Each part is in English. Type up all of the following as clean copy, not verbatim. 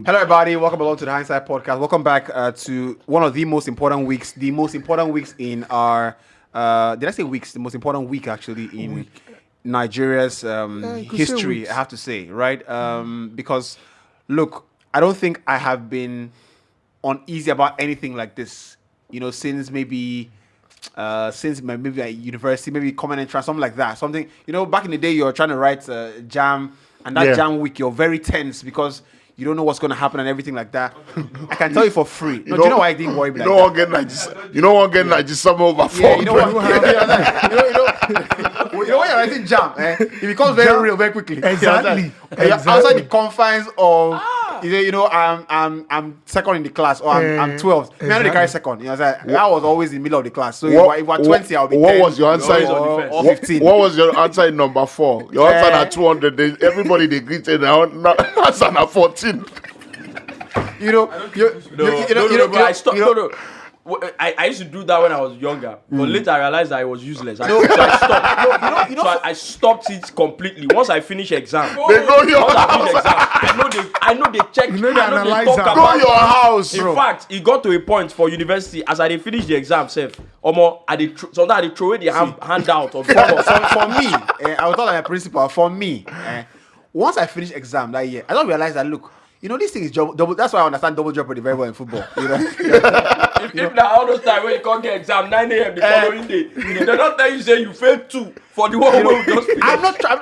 Hello, everybody. Welcome along to the Hindsight Podcast. Welcome back to one of the most important weeks. The most important weeks in our... did I say weeks? The most important week, actually, in Nigeria's history, I have to say, right? Because, look, I don't think I have been uneasy about anything like this, since maybe at university, maybe common entrance, something like that. Something, back in the day, you're trying to write jam, and that jam week, you're very tense because... You don't know what's going to happen and everything like that. I can tell you for free. No, do you know why I didn't worry about that? You don't want to get 97 over 4. Yeah, you know what? When you're writing jam, it becomes very real very quickly. Exactly. Outside the confines of, I'm second in the class or I'm 12th. Exactly. I know they carry second. That was always in the middle of the class. So if we're 20, I'll be 10. What was your answer? Or 15. What was your answer in number 4? Your answer at 200. Everybody they greeted. Answer at 14. I stopped. I used to do that when I was younger, but later I realized that it was useless. So I stopped it completely. Once I finish exam, I know they check. They analyze. They talk Go about your house. In fact, it got to a point for university as I finish the exam, sometimes they throw away the handout or for me, I was told by my principal. For me, once I finish exam that year, I don't realize that look. This thing is double. That's why I understand double jeopardy very well in football. If now all those time when you can't get exam 9 a.m. the following day, they're not telling you say you failed 2 for the one who just finished. I'm not trying.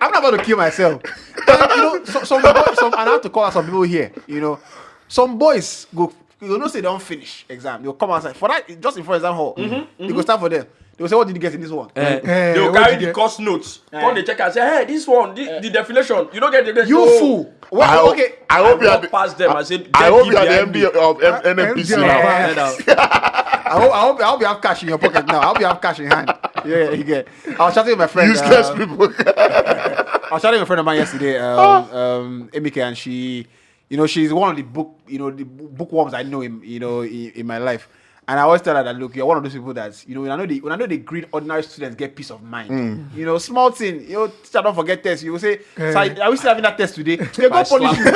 I'm not about to kill myself. Some boys, and I have to call out some people here. Some boys go. Say they don't finish exam. They'll come outside for that just in front of exam hall. They go stand for them. They will say, what did you get in this one? They will carry the course notes. Come they check and say, hey, this one, the definition. You don't get the You fool. Well, okay. I hope you are past them. I said, I hope you are the MD of NNPC now. I hope you have cash in your pocket now. I hope you have cash in hand. Yeah, you get. I was chatting with my friend. Useless people. I was chatting with a friend of mine yesterday, Emike, and she, she's one of the the bookworms I know in my life. And I always tell her that, look, you're one of those people that, when I know they greet ordinary students get peace of mind. Small thing, teacher don't forget tests. You will say, so are we still having that test today? They go polish you. If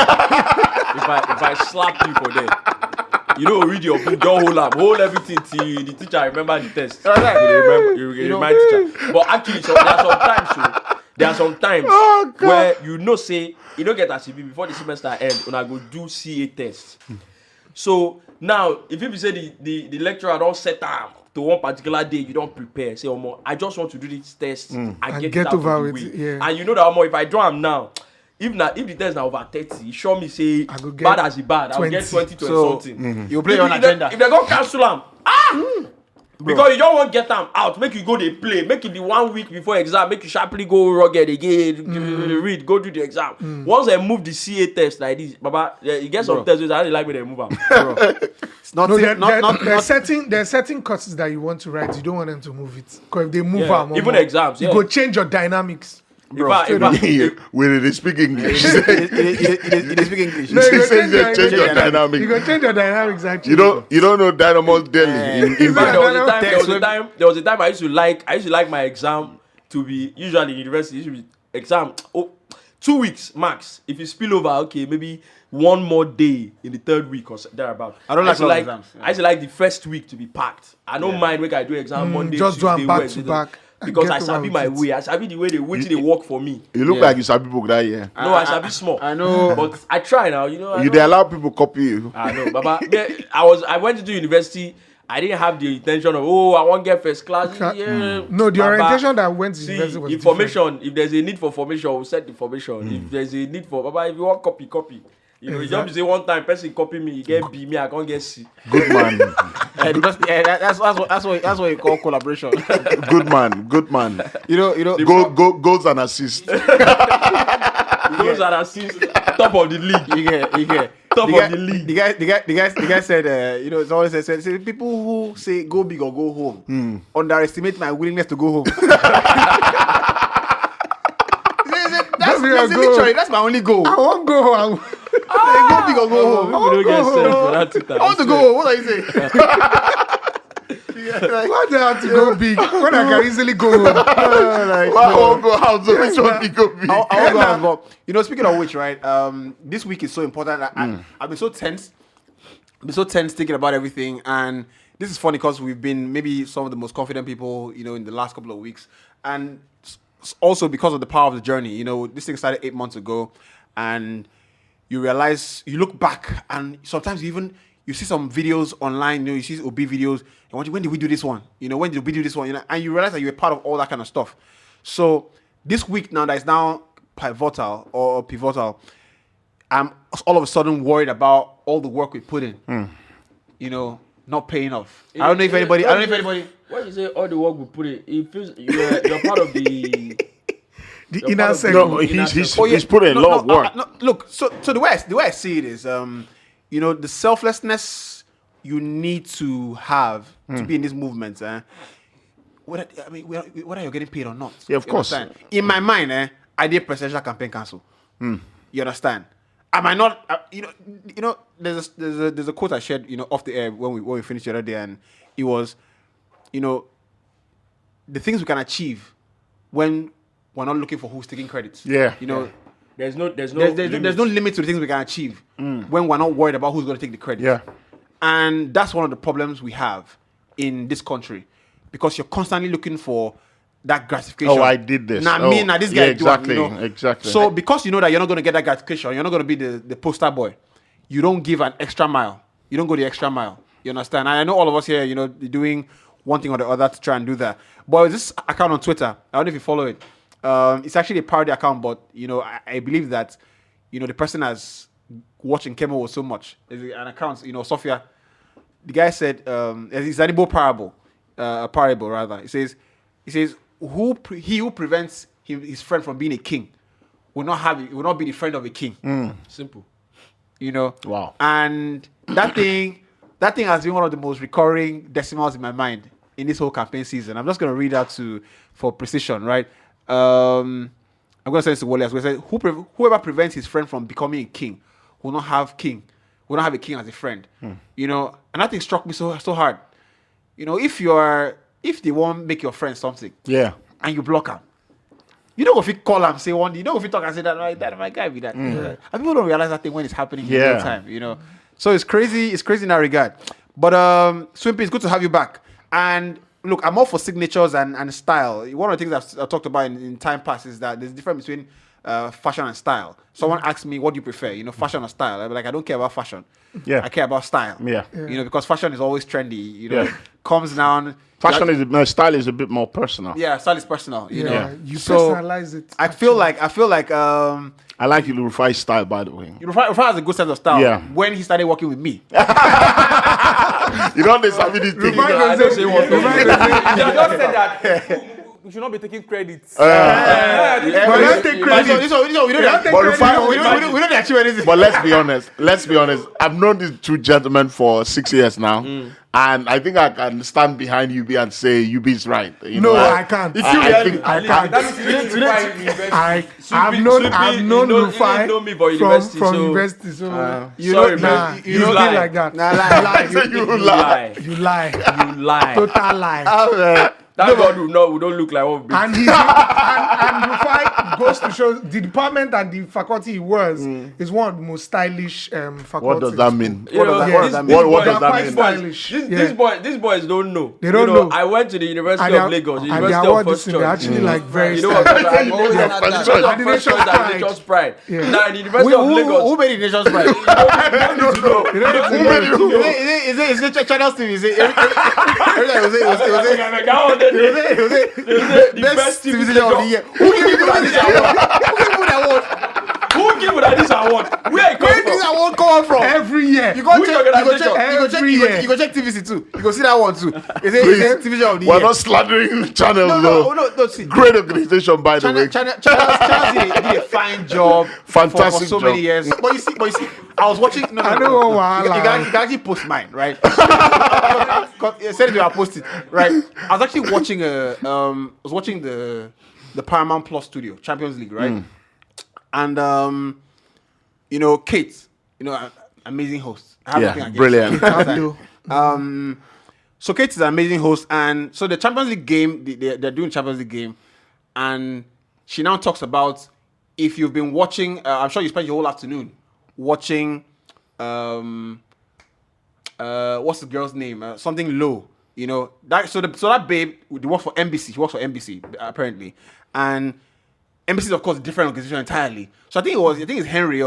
I slap you for that, read your book, don't hold everything till the teacher remember the test. You remind teacher. But actually, there are some times where say, you don't get a CB before the semester ends, when I go do CA test. So now, if you say the lecturer don't set up to one particular day, you don't prepare. Say, I just want to do this test and get it out over of the way. Yeah. And you know that if I draw them now, if the test now over 30, show me say bad as it bad, I'll get 20 to something. You play on agenda. If they go cancel them, because you don't want to get them out, make you go they play, make it the 1 week before exam, make you sharply go rugged again, read, go do the exam. Once they move the CA test like this, Baba, you get some tests, I don't like when they move them. There are certain courses that you want to write, you don't want them to move it. Because if they move them, even exams, you go change your dynamics. Will they speak English? It speak English. No, She says they change your dynamics. You go change your dynamics actually. You don't know Dynamo Delhi in fact, there was a time I used to like my exam to be usually in university. It should be exam 2 weeks max. If you spill over, okay, maybe one more day in the 3rd week or thereabout. I don't like exams. I used to like the first week to be packed. I don't mind when I do exam Monday, just Tuesday, do them back Wednesday, to back. Because I sabi my way. I sabi the way they work for me. You look like you sabi book that year. No, I sabi small. I know. But I try now, They allow people copy you. I know, Baba. I went into university. I didn't have the intention of I want to get first class. No, the orientation that went to university was information. Different. If there's a need for formation, we'll set the formation. If there's a need for Baba, if you want copy. You just say one time, person copy me, you get B, me, I can't get C. Good man. That's what you call collaboration. Good man. Goals and assists. Goals and assists. Top of the league. You get. Top of the league. The guy said, it's always said, people who say go big or go home underestimate my willingness to go home. That's my only goal. I won't go home. Go big or go home. I want to go home. What are you saying? Why do I have to go big when I can easily go home? Why all go house? So which one you go big? I'll go out, but speaking of which, right? This week is so important. I've been so tense. I've been so tense thinking about everything, and this is funny because we've been maybe some of the most confident people, in the last couple of weeks, and also because of the power of the journey. This thing started 8 months ago, and you realize, you look back, and sometimes you see some videos online, you see OB videos, and when did we do this one? When did we do this one? And you realize that you're part of all that kind of stuff. So this week now, that is now pivotal, I'm all of a sudden worried about all the work we put in, not paying off. I don't know if anybody. When you say all the work we put in, it feels you're part of the inner circle. No, he's put in a lot of work. Look, so the way I see it is, the selflessness you need to have to be in this movement. Whether you're getting paid or not. Yeah, of course. Understand? In my mind, I did presidential campaign cancel. You understand? I might not. There's a quote I shared, off the air when we finished the other day, and it was, the things we can achieve when we're not looking for who's taking credit. Yeah. There's no There's no limit to the things we can achieve when we're not worried about who's going to take the credit. Yeah. And that's one of the problems we have in this country, because you're constantly looking for that gratification. Oh, I did this. This guy exactly, do it, exactly. So because you know that you're not going to get that gratification, you're not going to be the poster boy. You don't give an extra mile. You don't go the extra mile. You understand? And I know all of us here, doing one thing or the other to try and do that. But this account on Twitter, I don't know if you follow it. It's actually a parody account, but I believe that the person has watching Kemo so much. There's an account, Sophia. The guy said it's an Igbo parable, a parable rather. He says he who prevents his friend from being a king will not be the friend of a king. simple. Wow. And that thing has been one of the most recurring decimals in my mind in this whole campaign season. I'm just going to read out for precision, right? I'm going to send this to Wally as well. It says, whoever prevents his friend from becoming a king will not have a king as a friend. And that thing struck me so hard. If they won't make your friend something, Yeah. and you block him, you know if you call him, say one, you know if you talk and say that my guy be that. And people don't realize that thing when it's happening in real time, So it's crazy in that regard. But Swimpy, it's good to have you back. And look, I'm all for signatures and style. One of the things I've talked about in time past is that there's a difference between fashion and style. Someone asked me, what do you prefer? Fashion or style? I'm like, I don't care about fashion. Yeah. I care about style. Yeah. Because fashion is always trendy. Comes down. Style is a bit more personal. Yeah, style is personal. You personalize it. I feel like I like Rufai's style, by the way. Rufai has a good sense of style. Yeah. When he started working with me. You don't understand this thing. I don't say what. You just said that we should not be taking credits. But don't take credit. We don't achieve anything. But let's be honest. I've known these two gentlemen for 6 years now, and I think I can stand behind UB and say UB is right. I can't. I can't. I've known Rufai know me for university, from so- university. So Sorry, man. you You don't lie. be like that. You lie. You lie. Total lie. Thank God we don't look like what we And Rufai goes to show the department and the faculty he was is one of the most stylish faculties. What does that mean? You know, What does that mean? What does that quite mean? stylish. These boys don't know. They don't know. I went to the University of Lagos, the and University they of award First this thing. They're Choice. actually like very You know what? stylish. I'm always Yeah, at first that. choice. First Nation's choice and pride. Nature's pride. Yeah. Now, in the University of Lagos, Who made the nation's pride? I don't know. Who made you? Is it Channel TV? Is it the best TV TV station of the year? Who gave you that award? Who give this award? Where it Where come did this from? award come from? Every year. You go Which check organization? you go check TVC too. You go see that one too. Is it TV show of the We're year? not slandering channels, No, though. see. Great organization, by the way. Channel did a fine job. Fantastic for so job. many years. But you see, I was watching. No, I don't know why. You can actually post mine, right? Said it, I posted, right? I was actually watching the Paramount Plus studio Champions League, right? And Kate, amazing host. I have nothing against Brilliant. Kate. So Kate is an amazing host, and so the Champions League game, they're doing Champions League game, and she now talks about if you've been watching. I'm sure you spent your whole afternoon watching. What's the girl's name? Something Low. You know that. So that babe, they work for NBC. She works for NBC apparently, and NBC is of course a different organization entirely. So I think it's Henry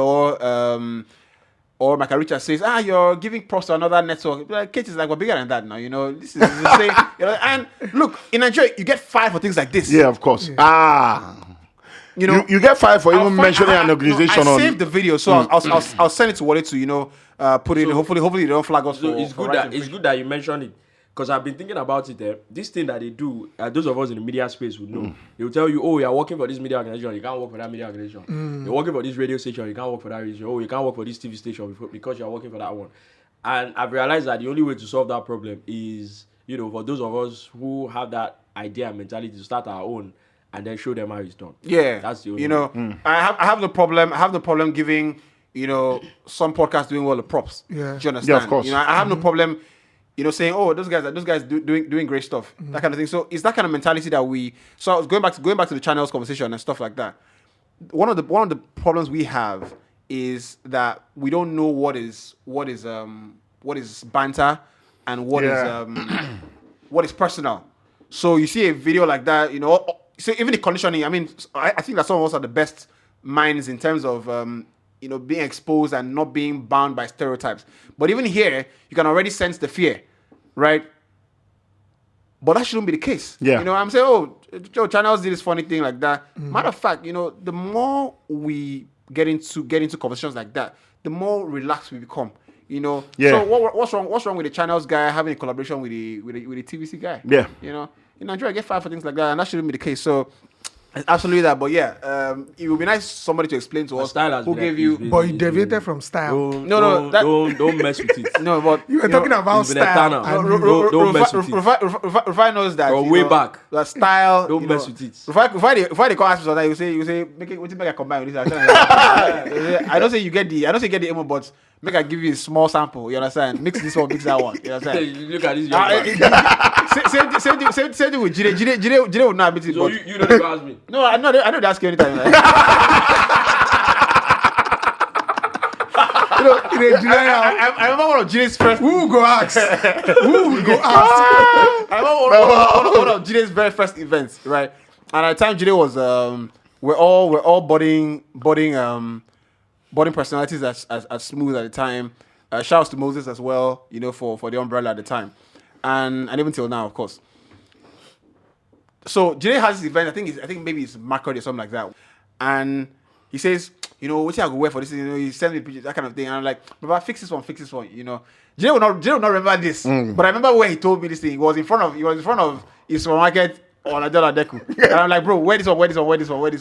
or Michael Richards says, you're giving props to another network. Like, Kate is like, we're bigger than that now, you know. This is the same. You know, and look, in Nigeria, you get fired for things like this. Yeah, of course. You know, you get fired for even mentioning an organization. I saved the video, so I'll send it to Wale to, you know, put it in. Hopefully they don't flag us. So for, it's for good that you mentioned it. Because I've been thinking about it. This thing that they do, those of us in the media space would know. They will tell you, oh, you're working for this media organization, you can't work for that media organization. You're working for this radio station, you can't work for that radio station. Oh, you can't work for this TV station because you're working for that one. And I've realized that the only way to solve that problem is, you know, for those of us who have that idea and mentality to start our own and then show them how it's done. Yeah, that's the only you know, I have no problem. I have no problem giving, you know, some podcasts doing well the props. Yeah, do you understand? Yeah, of course. You know, I have no problem. You know, saying, oh, those guys doing great stuff, that kind of thing. So it's that kind of mentality that we. So I was going back to the channels conversation and stuff like that. One of the problems we have is that we don't know what is banter and what is personal. So you see a video like that, you know. So even the conditioning. I mean, I think that some of us are the best minds in terms of. You know, being exposed and not being bound by stereotypes. But even here, you can already sense the fear, right? But that shouldn't be the case. Yeah. You know, I'm saying, Joe, channels did this funny thing like that. Matter of fact, you know, the more we get into conversations like that, the more relaxed we become. You know. Yeah. So what's wrong with the channels guy having a collaboration with the TVC guy? Yeah. You know, in Nigeria, I get fired for things like that, and that shouldn't be the case. So. It's absolutely that, but yeah, it would be nice somebody to explain to us who gave you. But you deviated from style. Don't mess with it. No, but You were talking about style. Don't mess with it. Rufai knows that. From way back. The style. Don't mess with it. Rufai they call us that you say make a combine with this. I don't say you get the emo, but make I give you a small sample. You understand? Mix this one, mix that one. You understand? Look at this young man. Same thing with Jide. Jide would not admit it. So you don't ask me. No, I know they ask you anytime. Right? I remember one of Jide's first. Who will go ask? I remember one of Jide's very first events, right? And at the time, Jide was we're all budding personalities as smooth at the time. Shouts to Moses as well, you know, for the umbrella at the time, and even till now, of course. So Jide has this event. I think maybe it's Macro or something like that, and he says, you know, what I go wear for this? You know, he sends me pictures, that kind of thing, and I'm like, Baba, fix this one. You know, Jide will not remember this, but I remember when he told me this thing. He was in front of his supermarket on Adela Deku, and I'm like, bro, wear this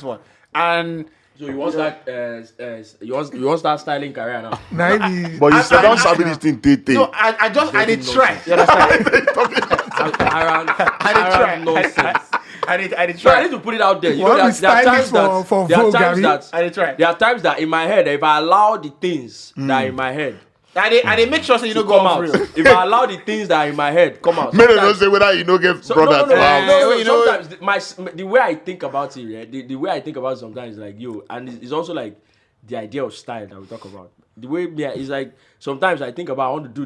one, and. So you want start styling career now? But you still don't sabi this thing. No, I did try. You understand? I did try. I did So I try. need to put it out there. You Well, know, we there are times stylish for that Vogue, I did try. there are times that in my head, if I allow the things that are in my head I did make sure so you to don't go come out. out, if I allow the things that are in my head come out, Maybe don't say whether you don't get brothers. you know- sometimes the way I think about it, right, the way I think about it sometimes is like, yo, and it's also like the idea of style that we talk about. The way is like sometimes I think about I want to do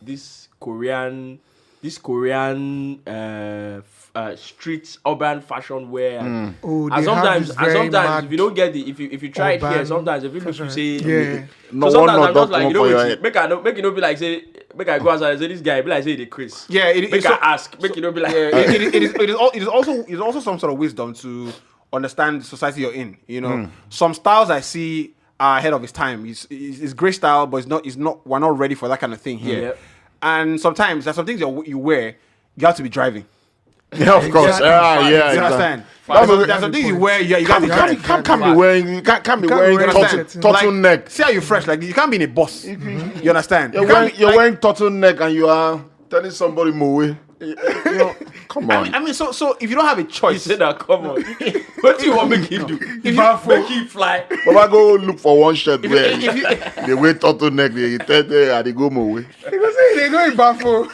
this Korean street urban fashion wear. And sometimes if you don't get if you try it here, sometimes if you look you say No so one sometimes I'm not just like, you know for your what, head. make it not be like say make I go outside and say this guy be like say the Chris. Yeah, Make I ask. Make it not be like it is also some sort of wisdom to understand the society you're in. You know, some styles I see are ahead of its time. It's great style, but we're not ready for that kind of thing here. Yep. And sometimes there's some things you wear, you have to be driving. Yeah, of course. Exactly. Yeah. You understand? Exactly. There's some things you wear, you got to be driving. Can't be wearing turtleneck. See how you fresh, like you can't be in a bus. You understand? You're wearing turtleneck and you are telling somebody moe. You know, come on. I mean, so if you don't have a you choice, say that, come on. What do you want me to do? Make him fly. Baba go look for one shirt where if you they wear turtleneck, they go moe. They go say they go in Bafo.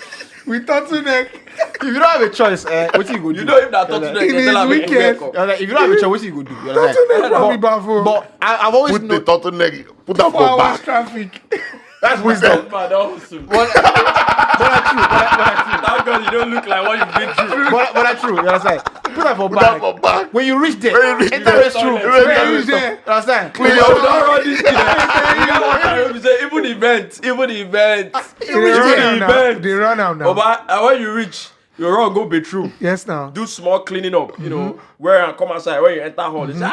with turtleneck. If you don't have a choice, what you go do? You know if that turtleneck It they is tell am make you wicked. wake up. If you don't have a choice, what you go do? Turtleneck from Ibafo. But I've always Put the known. turtleneck, put that 4 for hours back. traffic. That's wisdom. Man, that was so. But that's true. Thank God you don't look like what you've been through. But that's true. You understand? Put that for Put that back. for back. When you reach there, When you reach enter there, the restroom. enter When the you reach restroom. there, you understand? You don't run this thing. You got one time we say even events. They run out now. But when you reach, you run go bathroom. Yes, now. Do small cleaning up. You know, where and come outside. When you enter hall, they say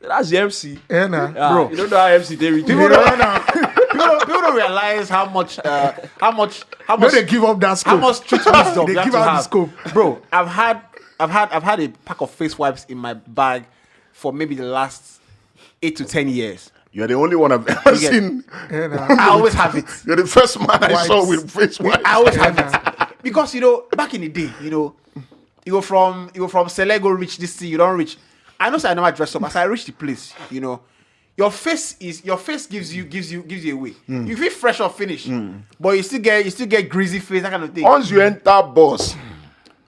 that's the MC. Yeah, now. Yeah, Bro. you don't know how MC they reach. They run out. People don't realize how much When they give up that how scope. much street wisdom They you have give to out the have. scope. Bro, I've had a pack of face wipes in my bag for maybe the last 8 to 10 years. You're the only one I've ever get- seen. Yeah, now. I always have it. You're the first man I Wipes. saw with face wipes. I always have it. Because back in the day, you go from Sele go reach this thing, you don't reach. I know I never dress up. As I reach the place, your face gives you away. You feel fresh or finished, but you still get greasy face, that kind of thing. Once you enter boss,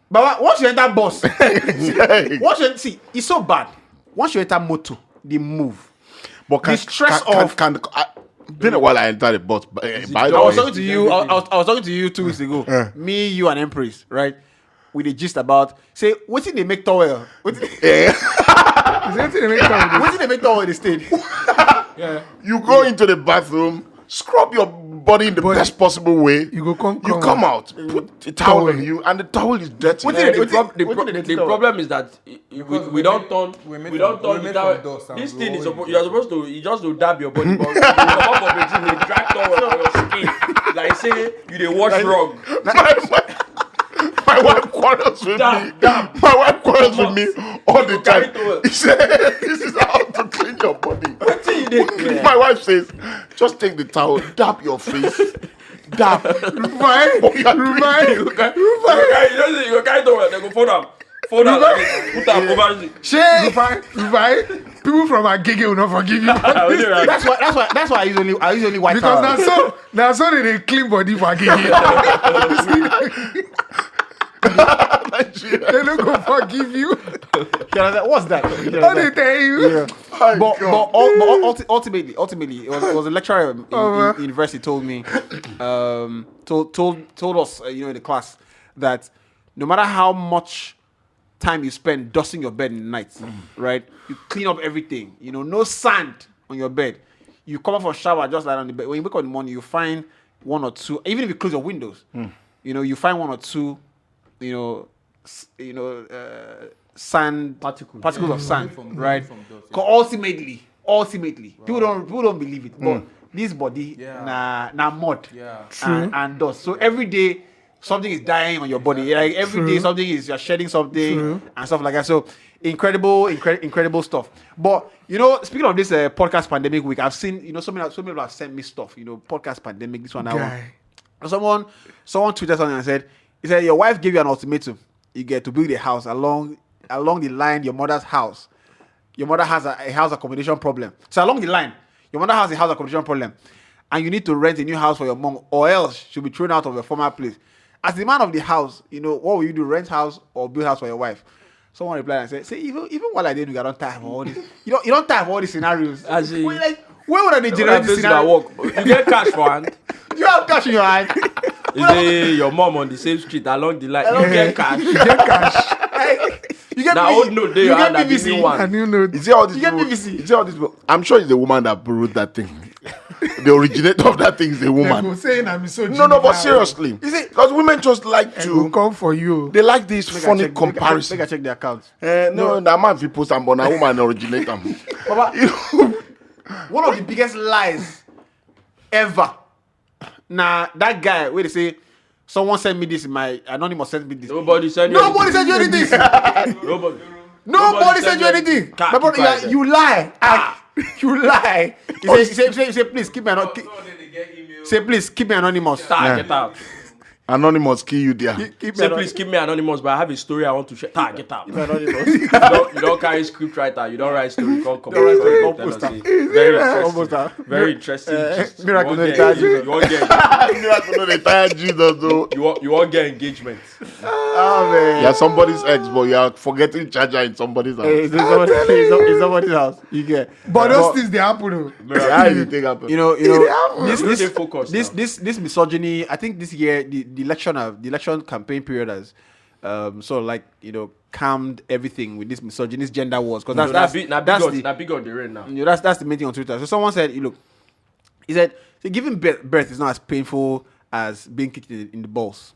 But once you enter bus, but see, it's so bad. Once you enter motor, they move. can, the stress of- been a while I entered the bus. By the I was way, talking to you. I was talking to you 2 weeks ago. Me, you, and Empress, right? With the gist about say, what did they make towel? What did Is anything they make time they make towel in the state? you go into the bathroom, scrub your body in the best possible way. You go You come out, put a towel on you, and the towel is dirty. What Yeah, did the problem is that we don't turn the towel. This thing is you're supposed to just to dab your body, but you come up between the drag towel on your skin. Like say you dey wash rug. My wife quarrels with me. Damn. My wife quarrels with me all the carry time. towel. He said, "This is how to clean your body." Yeah. My wife says, "Just take the towel, dab your face, dab." Rufai, You go carry towel, they go fold am like this, put am over. Rufai. People from Agege will not forgive you. That's why I usually wipe Because towel. now so they clean body for Agege. They don't go forgive you. What's that? How they tell you? But ultimately, it was a lecturer in university told me, told us, in the class that no matter how much time you spend dusting your bed in the night, right? You clean up everything. No sand on your bed. You come up from shower, just lie on the bed. When you wake up in the morning, you find one or two. Even if you close your windows, you find one or two, sand particles of sand, right? Because ultimately, people don't believe it, but this body, na mud and dust. So every day something is dying on your body. Like every day something you're shedding something and stuff like that. So incredible stuff. But speaking of this podcast pandemic week, I've seen so many people have sent me stuff. Podcast pandemic, this one, that one. Someone tweeted something and said, he said your wife gave you an ultimatum. You get to build a house along the line your mother's house. Your mother has a house accommodation problem. So along the line, your mother has a house accommodation problem, and you need to rent a new house for your mom, or else she'll be thrown out of your former place. As the man of the house, what will you do? Rent house or build house for your wife? Someone replied and said, "Say even while I did, I don't time for all this. You don't time for all these scenarios. Where would I generate this scenario? Work? You get cash for hand. You have cash in your hand. You say your mom on the same street along the line. You get cash. You get cash. You get Now old note there. You get had PVC. one. And you know, Is it all this? You get people- PVC. Is it all this? people- I'm sure it's the woman that wrote that thing. The originator of that thing is the they go woman. saying I'm misogyny. No, but seriously, because women just like I will to. come for you. They like this funny Make comparison. I check the account. No, that man if you post and born a woman originate them. Baba, one of the biggest lies ever. Nah, that guy where they say someone sent me this in my anonymous sent me this. Nobody sent you. Nobody sent you anything. Nobody sent you anything. My brother, you lie. You lie. He say, please keep me anonymous. Say, please keep me anonymous. Get out. Anonymous, kill you there. Keep Say, me please keep me anonymous, but I have a story I want to share. Get out. anonymous. You don't carry script writer. You don't write story. Come write story, come tell us, poster. say, Very interesting. Poster. Very interesting. gist. Miracle You no won't dey tire get- Jesus. you won't get. Miracle no dey tire Jesus though. You won't get engagement. Oh man. You're somebody's ex, but you're forgetting charger in somebody's house. It's somebody's house. You get. But those things they happen. Though. How do you think happen? You know, Stay focused now. this misogyny. I think this year the election campaign period has sort of like calmed everything with this misogyny, gender wars, because that's big on the rain now. that's the main thing on Twitter. So someone said, look, he said giving birth is not as painful as being kicked in the balls.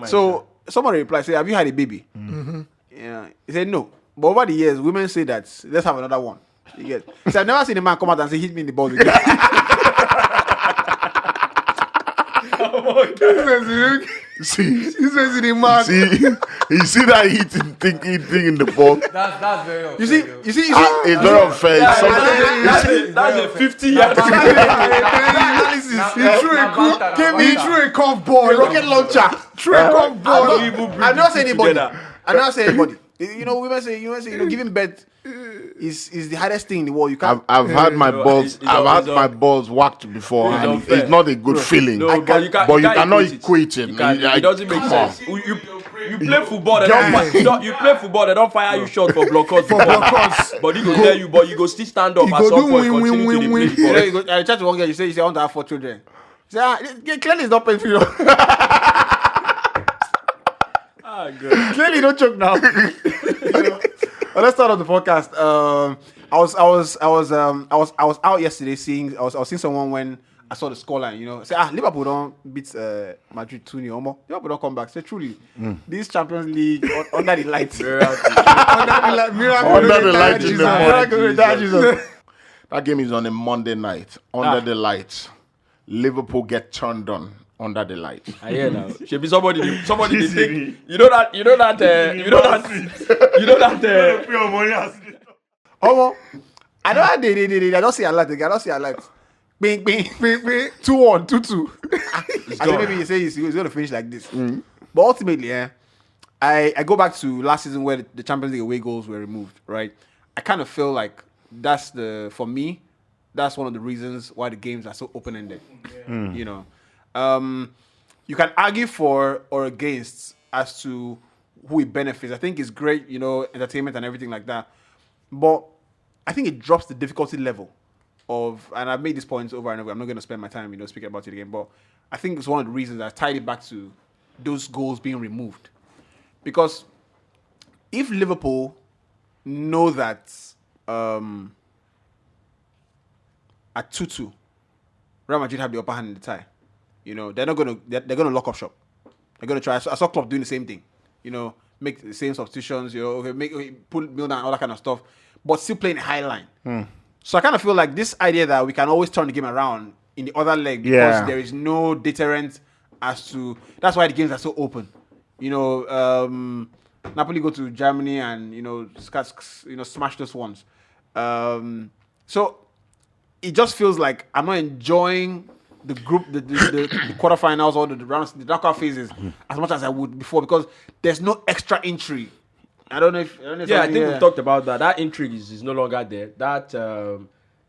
So someone replied, say, have you had a baby? Mm-hmm. Yeah. He said no, but over the years, women say that let's have another one. You get? So I've never seen a man come out and say hit me in the balls again. See, This was in the man. you see that hitting thing in the ball. That's very unfair. You see, It's very unfair. It's something- That's a 50-year analysis. He threw a curveball, rocket launcher, threw a curveball. I'm not saying anybody. I'm not saying anybody. Women say, giving birth is the hardest thing in the world. You can't. I've had my balls. it's my balls whacked before, It's and unfair. it's not a good feeling. No, but you can't. But you can't cannot equate equate it. It doesn't make sense. You play football. They you play football. They don't fire you short for blockers. But you go tell you, but you go still stand up You at go some do point. win, Continue win, to win, play football. You go, I chat to one girl. You say I want to have 4 children. Say, clearly it's not painful. Ah, good. Clearly, don't choke now. Well, let's start off the podcast. I was out yesterday seeing. I was seeing someone when I saw the scoreline. Say Liverpool don't beat Madrid 2-0. Liverpool don't come back. Say truly, this Champions League under the lights. Under the light in the morning. That game is on a Monday night. Under the lights, Liverpool get turned on. Under the light. I hear now. Should be somebody they think. I don't don't see a lot. I don't see a lot. Bing, bing, bing, bing. 2-1, 2-2. I think maybe you say he's going to finish like this. But ultimately, I go back to last season where the Champions League away goals were removed, right? I kind of feel like for me, that's one of the reasons why the games are so open-ended. You can argue for or against as to who it benefits. I think it's great, entertainment and everything like that. But I think it drops the difficulty level of, and I've made these points over and over. I'm not going to spend my time, speaking about it again. But I think it's one of the reasons I tied it back to those goals being removed. Because if Liverpool know that at 2-2, Real Madrid have the upper hand in the tie, they're gonna lock up shop. They're gonna try. I saw Klopp doing the same thing. Make the same substitutions. Put Milner and all that kind of stuff, but still playing a high line. So I kind of feel like this idea that we can always turn the game around in the other leg because there is no deterrent as to. That's why the games are so open. Napoli go to Germany and smash those ones. So it just feels like I'm not enjoying the group, the quarterfinals or the rounds, the knockout phases as much as I would before because there's no extra intrigue. I don't know if I think we've talked about that. That intrigue is no longer there. That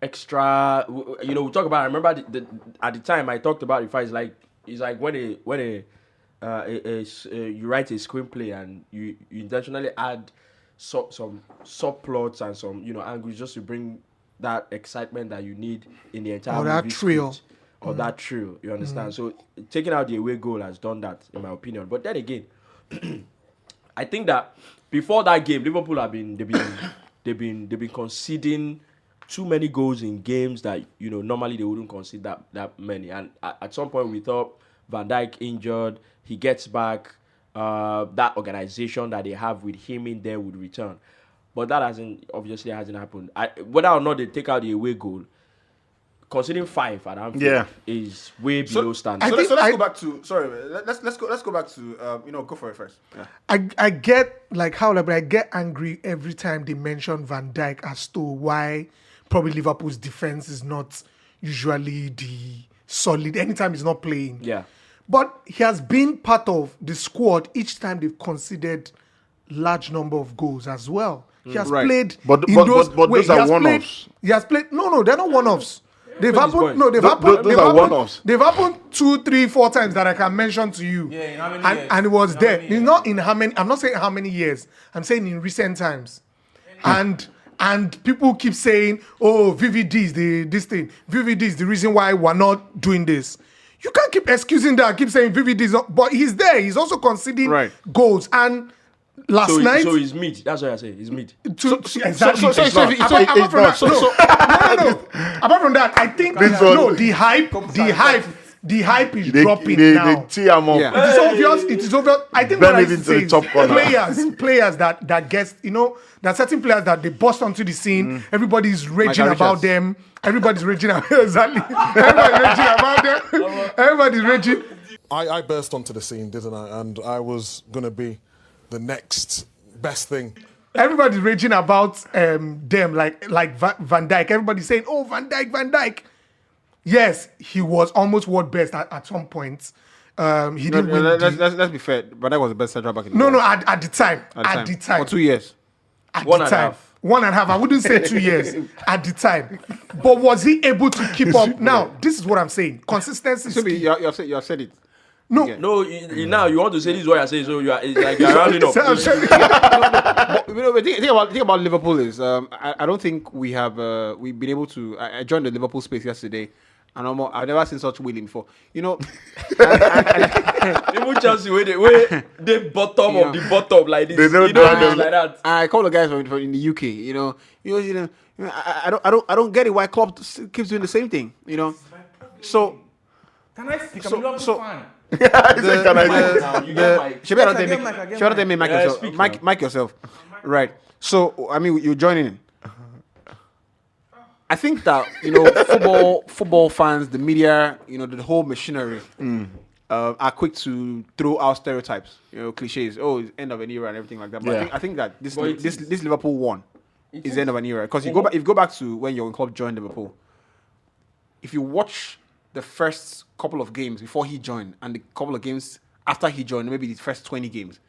extra, we talk about. I remember at the time I talked about it. It's like when you write a screenplay and you intentionally add some subplots and some angles just to bring that excitement that you need in the entire movie that thrill. script. Or that thrill, you understand? So taking out the away goal has done that, in my opinion. But then again, I think that before that game, Liverpool they've been conceding too many goals in games that normally they wouldn't concede that many. And at some point we thought Van Dijk injured, he gets back, that organization that they have with him in there would return. But that obviously hasn't happened. Whether or not they take out the away goal, considering 5 at Anfield is way below standard. Let's go back to. Sorry, let's go back to. Go for it first. Yeah. I get but I get angry every time they mention Van Dijk as to why probably Liverpool's defense is not usually the solid anytime he's not playing. Yeah. But he has been part of the squad each time they've conceded large number of goals as well. He has played But in those wait, are he has one-offs. He has played. No, they're not one-offs. They've happened. No, they've Those happened. They've are happened. one-offs. They've happened 2, 3, 4 times that I can mention to you. Yeah, in how many years? And it was In how there. many It's years? not in how many. I'm not saying how many years. I'm saying in recent times. And people keep saying, "Oh, VVD is this thing. VVD is the reason why we're not doing this." You can't keep excusing that. Keep saying VVD is not, but he's there. He's also conceding goals. And last night, So he's mid. That's what I say. He's mid. exactly. so it's not. Apart from that, no. Apart from that, I think This one- no. The hype is dropping now. They tee him up. Yeah. It is obvious. It is obvious. I think Bend what I it into say the is top corner. players that gets, there are certain players that they bust onto the scene. Everybody's raging Michael about Richards. them. Everybody's raging about exactly. Everybody's raging about them. Everybody's raging. I burst onto the scene, didn't I? And I was gonna be the next best thing. Everybody's raging about them like Van Dijk. Everybody's saying, "Oh, Van Dijk." Yes, he was almost world best at some point. He didn't win. Let's be fair. But that was the best central back in the No, world. at the time. At the time. For 2 years. At One the and a time. half. 1.5. I wouldn't say 2 years at the time. But was he able to keep up? Now, this is what I'm saying. Consistency is key. You have said it. No. Yeah. No, now you want to say this is what I say, so it's like you're rounding up. But, the thing about Liverpool is I don't think we've been able to. I joined the Liverpool space yesterday, and I've never seen such willing before. Even Chelsea, where they bottom of the bottom like this. They don't you know, do it's like that. I call the guys from in the UK. I don't get it why Klopp keeps doing the same thing. So Can I speak? I'm a Liverpool fan. Mic yourself. speak Mic yourself. Right. So you're joining in. I think that football fans, the media, the whole machinery, are quick to throw out stereotypes, cliches. Oh, it's end of an era and everything like that. But Yeah. I think that this But this Liverpool one is the end of an era because if you go back to when Jurgen Klopp joined Liverpool, if you watch the first couple of games before he joined and the couple of games after he joined, maybe the first 20 games,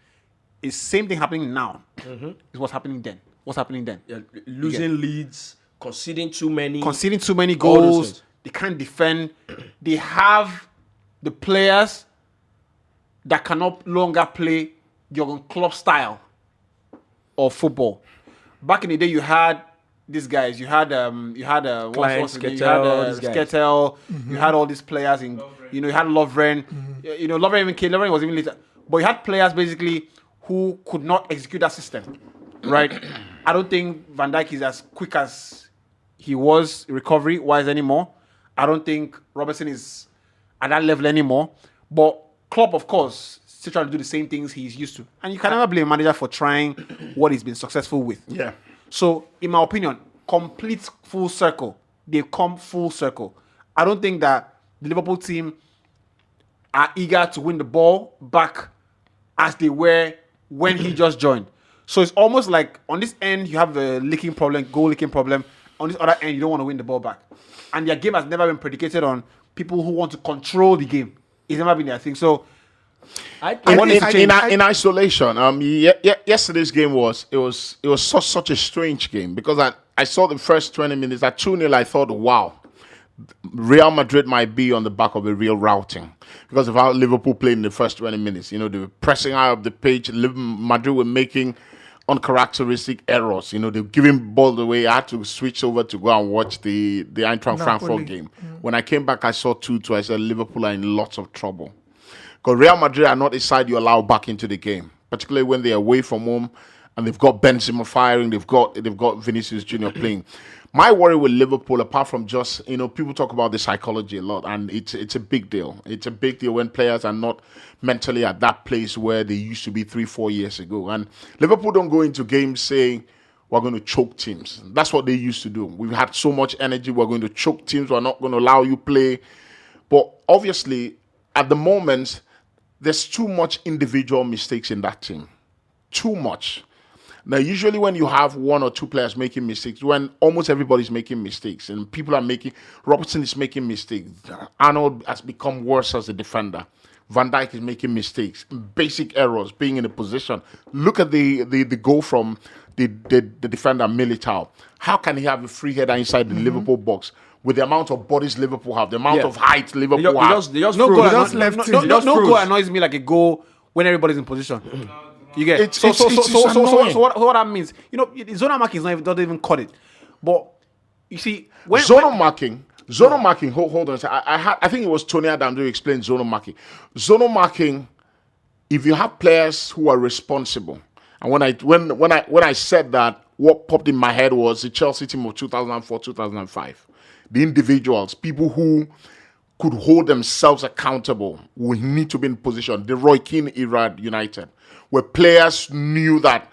it's same thing happening now. Is what's happening then. Yeah, losing leads, conceding too many. Conceding too many All those goals. things. They can't defend. They have the players that cannot longer play Jurgen Klopp style of football. Back in the day, you had these guys. You had Klein, his name? You Skrtel, all had these guys. Skrtel. You had all these players in. You had Lovren. Lovren even came. Lovren was even later. But you had players basically who could not execute that system, right? I don't think Van Dijk is as quick as he was recovery-wise anymore. I don't think Robertson is at that level anymore. But Klopp, of course, still trying to do the same things he's used to. And you can never blame a manager for trying what he's been successful with. Yeah. So, in my opinion, complete full circle. They've come full circle. I don't think that the Liverpool team are eager to win the ball back as they were when he just joined. So it's almost like on this end you have a goal leaking problem. On this other end, you don't want to win the ball back. And their game has never been predicated on people who want to control the game. It's never been their thing. So In isolation, yesterday's game was such a strange game because I saw the first 20 minutes at 2-0. I thought, wow, Real Madrid might be on the back of a real routing because of how Liverpool played in the first 20 minutes. They were pressing high up the pitch. Madrid were making uncharacteristic errors. They were giving ball away. I had to switch over to go and watch the Eintracht Frankfurt game. When I came back, I saw 2-2. I said Liverpool are in lots of trouble. Because Real Madrid are not a side you allow back into the game, particularly when they're away from home and they've got Benzema firing, they've got Vinicius Junior playing. My worry with Liverpool, apart from just, people talk about the psychology a lot, and it's a big deal. It's a big deal when players are not mentally at that place where they used to be 3-4 years ago. And Liverpool don't go into games saying, we're going to choke teams. That's what they used to do. We've had so much energy, we're going to choke teams, we're not going to allow you play. But obviously, at the moment, there's too much individual mistakes in that team. Too much. Now, usually when you have one or two players making mistakes, when almost everybody's making mistakes, and people are Robertson is making mistakes. Arnold has become worse as a defender. Van Dijk is making mistakes, basic errors, being in a position. Look at the goal from the defender Militao. How can he have a free header inside the Liverpool box with the amount of bodies Liverpool have, the amount of height Liverpool have? They just No froze. goal, just left him. no Just goal froze. annoys me like a goal when everybody's in position. You get It's so annoying. what that means? You know, zonal marking doesn't even cut it. But you see, when Zonal marking. Hold on a second. I think it was Tony Adams who explained zonal marking. Zonal marking, if you have players who are responsible, and when I said that, what popped in my head was the Chelsea team of 2004-2005. The individuals, people who could hold themselves accountable, will need to be in position. The Roy Keane era at United, where players knew that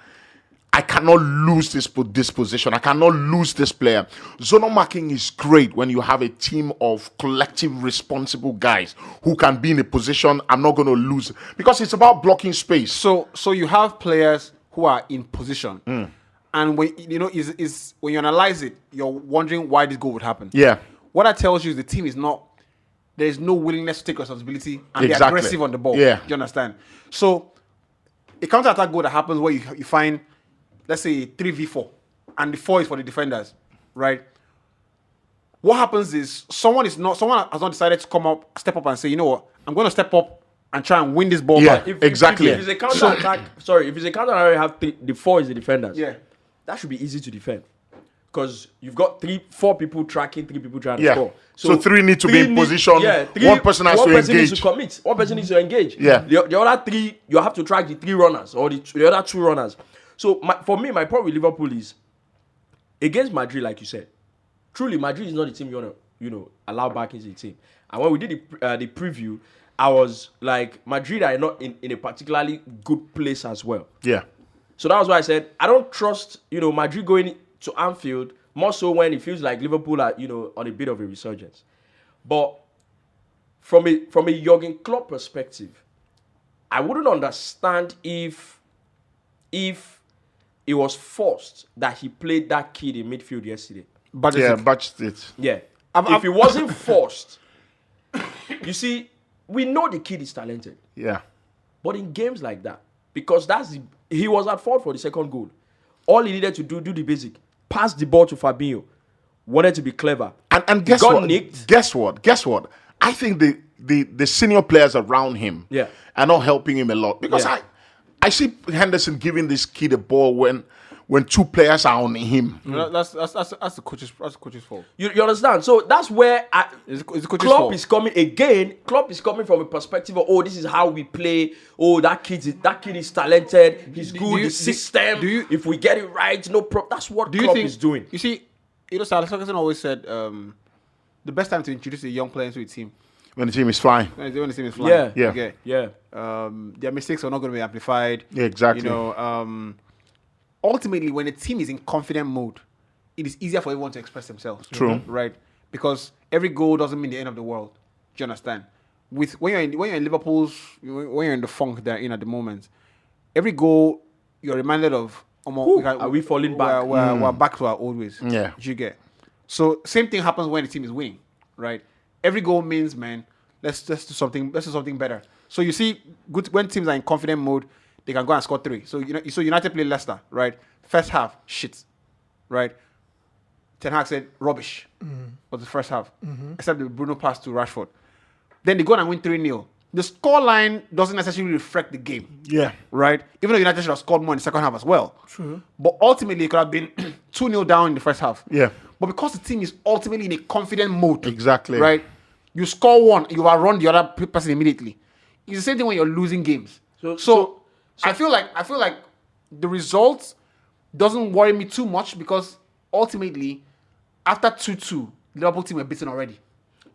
I cannot lose this position. I cannot lose this player. Zonal marking is great when you have a team of collective, responsible guys who can be in a position I'm not going to lose, because it's about blocking space. so you have players who are in position, and when you know is when you analyze it, you're wondering why this goal would happen. Yeah. What that tells you is the team is not. There is no willingness to take responsibility and be Exactly. aggressive on the ball. Yeah. Do you understand? So a counter-attack goal that happens where you find, let's say, 3v4, and the 4 is for the defenders, right? What happens is someone has not decided to step up and say, you know what, I'm going to step up and try and win this ball Yeah. back. Exactly. If it's a counter attack, if it's a counter attack, you have the 4 is the defenders. Yeah. That should be easy to defend, because you've got 4 people tracking, 3 people trying to Yeah. score. So 3 need to be in position. One person has to One person needs engage. to commit. One person needs to engage. Yeah. The other 3, you have to track the 3 runners or the other 2 runners. So for me, my point with Liverpool is against Madrid, like you said. Truly, Madrid is not the team you want to allow back into the team. And when we did the preview, I was like, Madrid are not in a particularly good place as well. Yeah. So that was why I said I don't trust Madrid going to Anfield, more so when it feels like Liverpool are on a bit of a resurgence. But from a Jurgen Klopp perspective, I wouldn't understand if it was forced that he played that kid in midfield yesterday. But Batched it. Yeah. If it wasn't forced, you see, we know the kid is talented. Yeah. But in games like that, because he was at fault for the second goal. All he needed to do the basic. Pass the ball to Fabinho. Wanted to be clever. And guess got what? nicked. Guess what? I think the senior players around him are not helping him a lot, because Yeah. I see Henderson giving this kid a ball when 2 players are on him. that's the coach's fault. You understand? So that's where It's the coach's Klopp fault. is coming again. Klopp is coming from a perspective of, this is how we play. That kid is talented. He's good. The system. If we get it right, no problem. That's what Klopp is doing. You see, Sir Alex Ferguson always said the best time to introduce a young player into a team When the team is flying. when the team is flying. Yeah. Okay. Yeah. Their mistakes are not going to be amplified. Yeah, exactly. You know, ultimately, when a team is in confident mode, it is easier for everyone to express themselves. True. Right? Because every goal doesn't mean the end of the world. Do you understand? When you're in Liverpool's, when you're in the funk they're in at the moment, every goal you're reminded of. Are we falling back? We're back to our old ways. Yeah. You get. So same thing happens when the team is winning, right? Every goal means, man, let's do something. Let's do something better. So you see, when teams are in confident mode, they can go and score 3. So United play Leicester, right? First half, shit, right? Ten Hag said rubbish was the first half, except the Bruno pass to Rashford. Then they go and win 3-0. The scoreline doesn't necessarily reflect the game. Yeah. Right? Even though United should have scored more in the second half as well. True. But ultimately, it could have been 2-0 down in the first half. Yeah. But because the team is ultimately in a confident mode. Exactly. Right? You score one, you outrun the other person immediately. It's the same thing when you're losing games. So I feel like the results doesn't worry me too much, because ultimately, after 2-2, the Liverpool team were beaten already.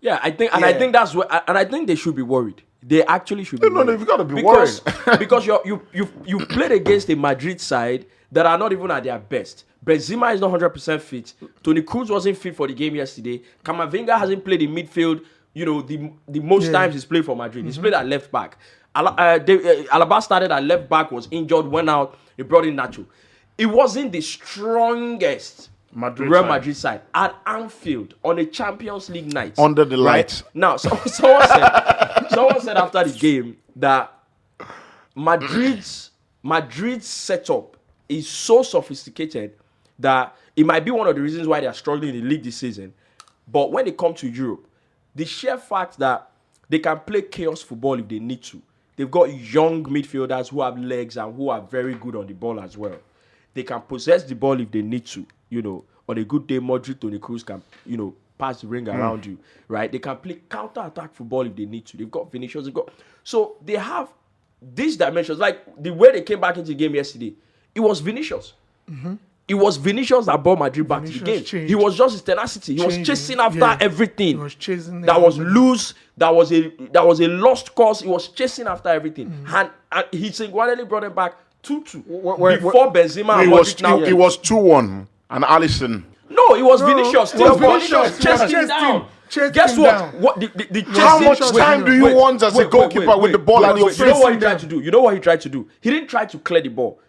Yeah, I think that's where, and I think they should be worried. They actually should be worried. No, you've got to be because, worried. because you played against a Madrid side that are not even at their best. Benzema is not 100% fit. Toni Kroos wasn't fit for the game yesterday. Camavinga hasn't played in midfield. The most times he's played for Madrid. He's played at left back. Alaba started at left back, was injured, went out. He brought in Nacho. It wasn't the strongest Real Madrid side at Anfield on a Champions League night. Under the lights. Now, someone said after the game that Madrid's setup is so sophisticated that it might be one of the reasons why they are struggling in the league this season. But when they come to Europe, the sheer fact that they can play chaos football if they need to. They've got young midfielders who have legs and who are very good on the ball as well. They can possess the ball if they need to. On a good day, Modric, Toni Kroos can, pass the ring around you, right? They can play counter-attack football if they need to. They've got Vinicius. So they have these dimensions. Like the way they came back into the game yesterday, it was Vinicius. Mm-hmm. It was Vinicius that brought Madrid back to the game. He was just his tenacity. He was chasing after everything. He was chasing that was loose. That was a lost cause. He was chasing after everything. Mm-hmm. And he single-handedly brought him back 2-2. Before Benzema and Modric now. It was 2-1. And Alisson. No, it was Vinicius. It was Vinicius chasing down. Guess what? How much time do you want as a goalkeeper with the ball at your face? You know what he tried to do? He didn't try to clear the ball.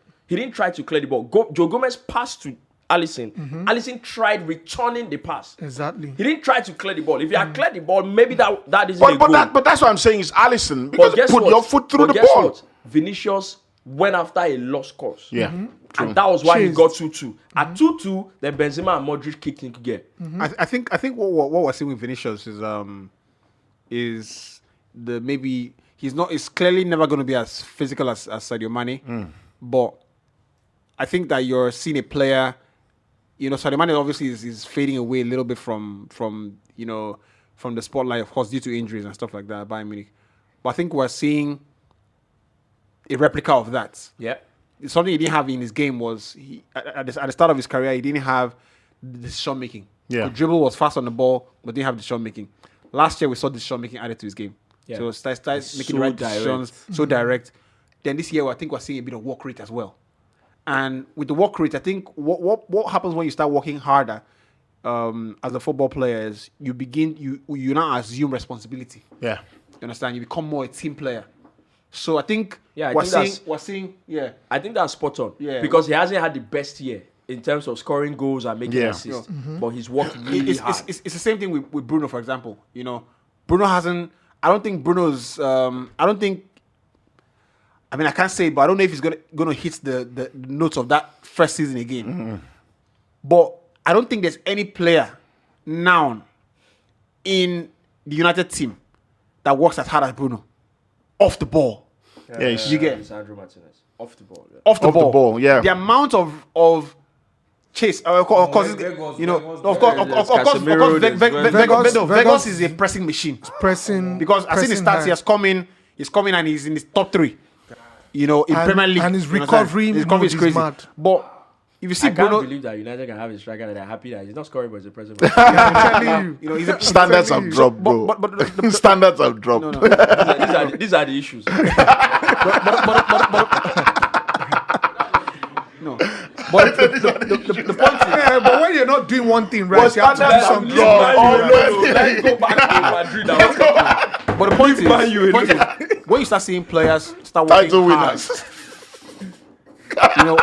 Joe Gomez passed to Alisson. Mm-hmm. Alisson tried returning the pass. Exactly. He didn't try to clear the ball. If he had cleared the ball, maybe that isn't a goal. But that's what I'm saying is Alisson. Because you put your foot through the ball. What? Vinicius went after a lost cause. Yeah. Mm-hmm. And that was why he got 2-2. At 2-2, then Benzema and Modric kicked into gear. Mm-hmm. I think what we're seeing with Vinicius is maybe he's clearly never going to be as physical as Sadio Mane. But I think that you're seeing a player, Sadio Mane obviously is fading away a little bit from the spotlight, of course, due to injuries and stuff like that at Bayern Munich. But I think we're seeing a replica of that. Yeah. Something he didn't have in his game was at the start of his career, he didn't have the decision making. Yeah. The dribble was fast on the ball, but didn't have decision making. Last year we saw decision making added to his game. Yeah. So started making the right decisions, so direct. Then this year I think we're seeing a bit of work rate as well. And with the work rate, I think what happens when you start working harder as a football player is you now assume responsibility. Yeah. You understand? You become more a team player. So I think I we're seeing. I think that's spot on. Yeah. Because he hasn't had the best year in terms of scoring goals and making assists. But he's worked really hard. It's the same thing with Bruno, for example. Bruno hasn't. I don't think Bruno's. I can't say it, but I don't know if he's gonna hit the notes of that first season again. Mm-hmm. But I don't think there's any player now in the United team that works as hard as Bruno. Off the ball. You get Sandro Martinez. Off the ball. Yeah. Off the ball, yeah. The amount of chase, of course, Vegas is a pressing machine. Because as in the stats, he has come in and he's in the top 3. In Premier League, and his recovery is crazy. Mad. But if you see Bruno, I can't believe that United can have a striker that they're happy that he's not scoring, but he's a present. I'm telling you. Standards have dropped, bro. But standards have dropped. No. These are the issues. No. But the point is, but when you're not doing one thing right, you have to do something. Let's go back to Madrid. But the point is, when you start seeing players start working title hard, winners,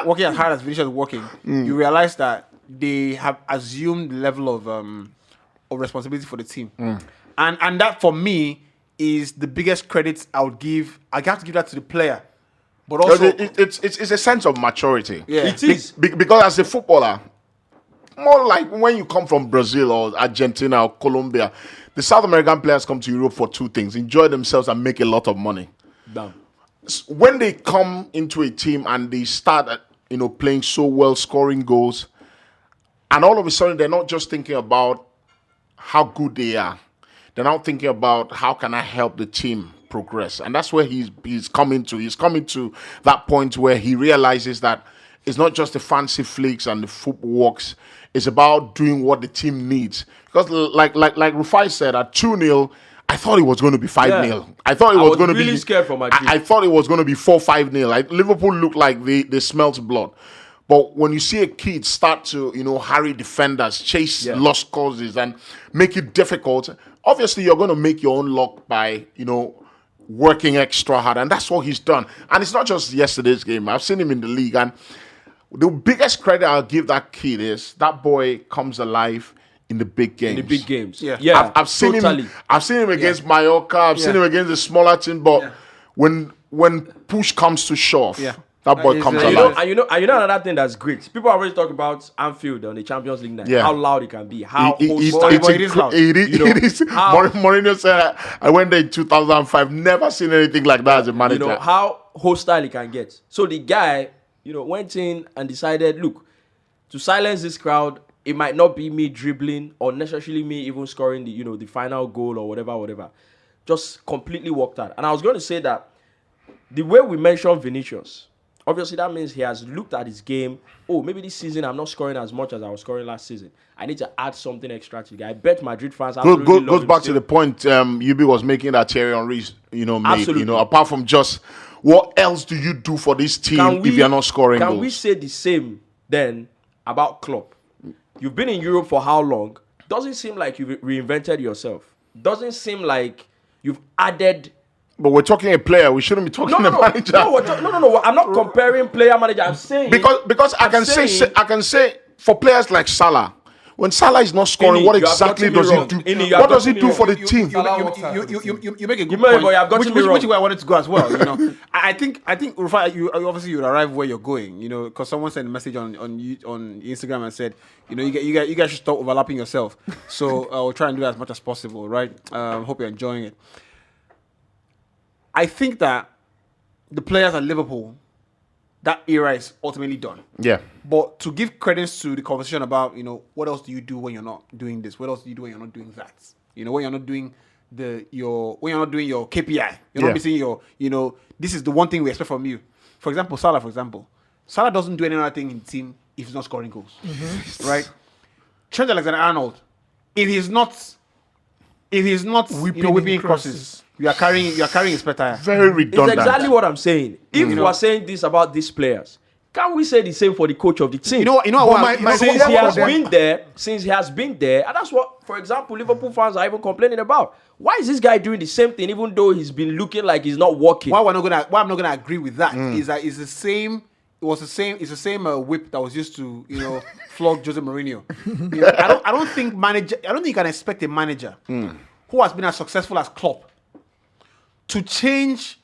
working as hard as Vinicius is working, you realize that they have assumed the level of responsibility for the team, and that for me is the biggest credit I would give. I have to give that to the player, but also it's a sense of maturity. Yeah, it is because as a footballer, more like when you come from Brazil or Argentina or Colombia, the South American players come to Europe for 2 things: enjoy themselves and make a lot of money. Damn. When they come into a team and they start, playing so well, scoring goals, and all of a sudden they're not just thinking about how good they are. They're now thinking about how can I help the team progress, and that's where he's coming to. He's coming to that point where he realizes that it's not just the fancy flicks and the footworks. It's about doing what the team needs. Because like Rufai said, at 2-0. I thought it was going to be 5-0. Yeah. I thought it was going to really be scared for Madrid. I thought it was going to be 4-5-0. Liverpool looked like they smelt blood. But when you see a kid start to, harry defenders, chase lost causes and make it difficult, obviously you're going to make your own luck by, working extra hard. And that's what he's done. And it's not just yesterday's game. I've seen him in the league. And the biggest credit I'll give that kid is that boy comes alive in the big games. In the big games. Yeah. Yeah. I've seen him. I've seen him against Mallorca. I've seen him against the smaller team. But when push comes to shove, that boy comes alive. And you know another thing that's great. People always talk about Anfield on the Champions League night. Yeah. How loud it can be. How it is loud. It is. Mourinho said, I went there in 2005. Never seen anything like that as a manager. You know how hostile it can get. So the guy, went in and decided, look, to silence this crowd, it might not be me dribbling or necessarily me even scoring the final goal or whatever. Just completely walked out. And I was going to say that the way we mentioned Vinicius, obviously that means he has looked at his game. Oh, maybe this season I'm not scoring as much as I was scoring last season. I need to add something extra to the guy. I bet Madrid fans absolutely goes back to the point UB was making that Thierry Henry, made. Absolutely. Apart from just what else do you do for this team if you're not scoring goals? Can we say the same then about Klopp? You've been in Europe for how long? Doesn't seem like you've reinvented yourself. Doesn't seem like you've added. But we're talking a player. We shouldn't be talking a manager. No. I'm not comparing player manager. I'm saying because I can say for players like Salah, when Salah is not scoring, what exactly does he do? What does he do for the team? You make a good point. Which way I wanted to go as well. I think Rufai, you obviously you'd arrive where you're going. Because someone sent a message on Instagram and said, you guys should stop overlapping yourself. So we'll try and do that as much as possible, right? Hope you're enjoying it. I think that the players at Liverpool, that era is ultimately done. Yeah. But to give credence to the conversation about, what else do you do when you're not doing this? What else do you do when you're not doing that? When you're not doing when you're not doing your KPI. You're not missing your, this is the one thing we expect from you. For example, Salah doesn't do any other thing in the team if he's not scoring goals. Mm-hmm. Right? Trent Alexander-Arnold, if he's not whipping crosses. You are carrying his spare tire. Very redundant. It's exactly what I'm saying. If you are saying this about these players, can we say the same for the coach of the team? Since he has been there, and that's what, for example, Liverpool fans are even complaining about. Why is this guy doing the same thing, even though he's been looking like he's not working? Why I'm not gonna agree with that is that it's the same. It's the same whip that was used to flog Jose Mourinho. I don't think you can expect a manager who has been as successful as Klopp to change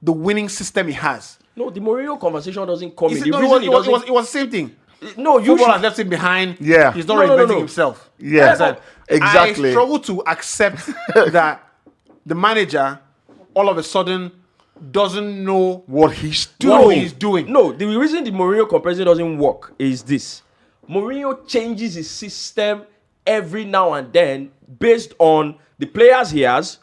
the winning system he has. No, the Mourinho conversation doesn't come in. It was the same thing. No, football has left him behind. Yeah, he's not reinventing himself. Yeah, exactly. I struggle to accept that the manager all of a sudden doesn't know what he's doing. No, the reason the Mourinho comparison doesn't work is this: Mourinho changes his system every now and then based on the players he has,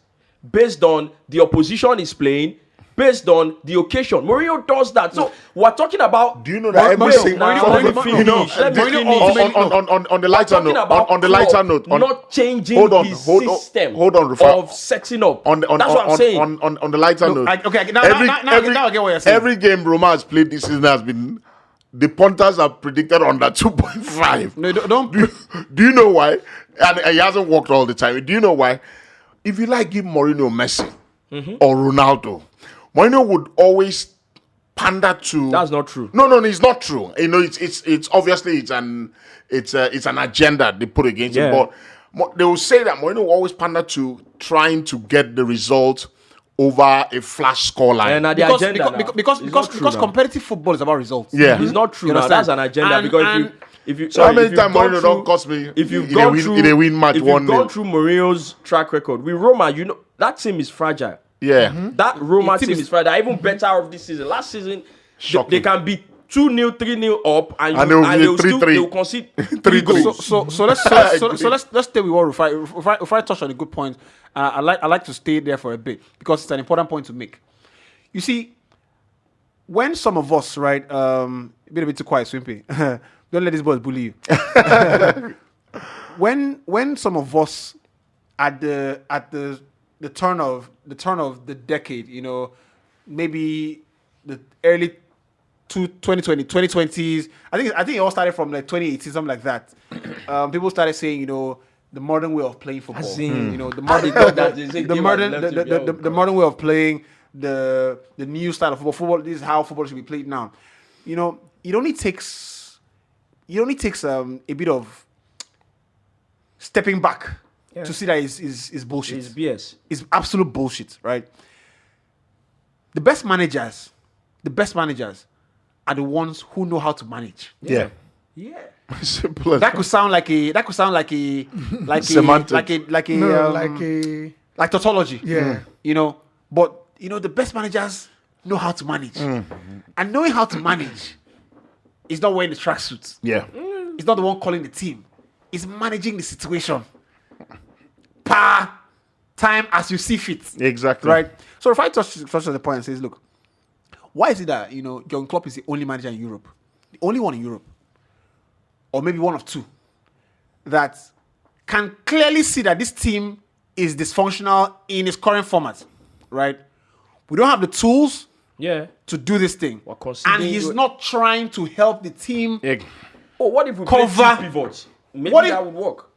based on the opposition he's playing, based on the occasion. Mourinho does that. So we're talking about. Do you know that every single on the lighter note, not changing his system of setting up. That's what I'm saying. On the lighter note. Okay, now I get what you're saying. Every game Roma has played this season has been. The punters are predicted under 2.5. No, don't. Do you know why? And he hasn't worked all the time. Do you know why? If you give Mourinho Messi or Ronaldo, Mourinho would always pander to. That's not true. No, it's not true. It's obviously it's an agenda they put against him. But they will say that Mourinho will always pander to trying to get the result over a flash scoreline. Because competitive football is about results. Yeah, it's not true. Now that's an agenda because how many times Mourinho don't cost me? If you've gone through Mourinho's track record with Roma, that team is fragile. Yeah, that Roma team is fragile. Even better of this season. Last season, they can be 2-0, 3-0 up, and they will concede 3 goals. So let's stay with what Rufai touched on a good point. I like to stay there for a bit because it's an important point to make. You see, when some of us, right, been a bit too quiet, Swimpy. Don't let these boys bully you. When some of us at the turn of the decade, maybe the early 2020s. I think it all started from 2018, something like that. People started saying, the modern way of playing football. The modern way of playing, the new style of football. This is how football should be played now. it only takes a bit of stepping back to see that is bullshit. It's BS. It's absolute bullshit, right? The best managers are the ones who know how to manage. Yeah. Yeah. Simple as That could sound like a Semantic. like tautology. Yeah. You know, but you know the best managers know how to manage. And knowing how to manage is not wearing the tracksuit. Yeah. It's not the one calling the team. It's managing the situation. Per time as you see fit. Exactly. Right? So if I touch on the point and says, look, why is it that, you know, Jurgen Klopp is the only manager in Europe, the only one in Europe, or maybe one of two, that can clearly see that this team is dysfunctional in its current format, right? We don't have the tools Yeah. to do this thing. We're conceding- And he's not trying to help the team. Oh, what if we Cover. play two pivots? Maybe What if- that would work.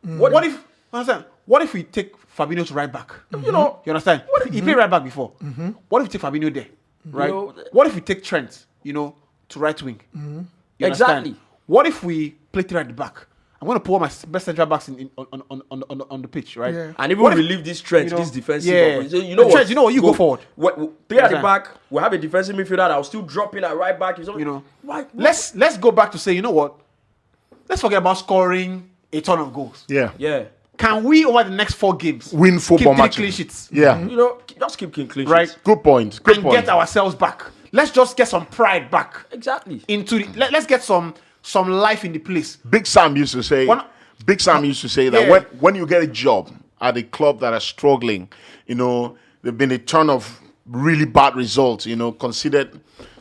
What if we take Fabinho to right back? You know, You understand? He played right back before. What if we take Fabinho there? Right? You know, What if we take Trent, you know, to right wing? You understand? Exactly. What if we play three at the back? I'm going to pull my best central backs on the pitch, right? Yeah. and even What if- relieve this trend, you know, this defensive. yeah. So you know Trent, you know what? You go forward. Three at the Understand? back. We have a defensive midfielder that will still drop in at right back. You know, Why? let's go back to say, you know what? Let's forget about scoring a ton of goals. Yeah. Yeah. Can we, over the next 4 games, Win football keep 3 matches. clean sheets? Yeah. You know, just keep clean sheets. Right. Good point. Good And point. get ourselves back. Let's just get some pride back Exactly. into the. Let's get some life in the place. Big Sam used to say. One- Big Sam used to say that Yeah. when you get a job at a club that are struggling, you know, there've been a ton of really bad results. You know, considered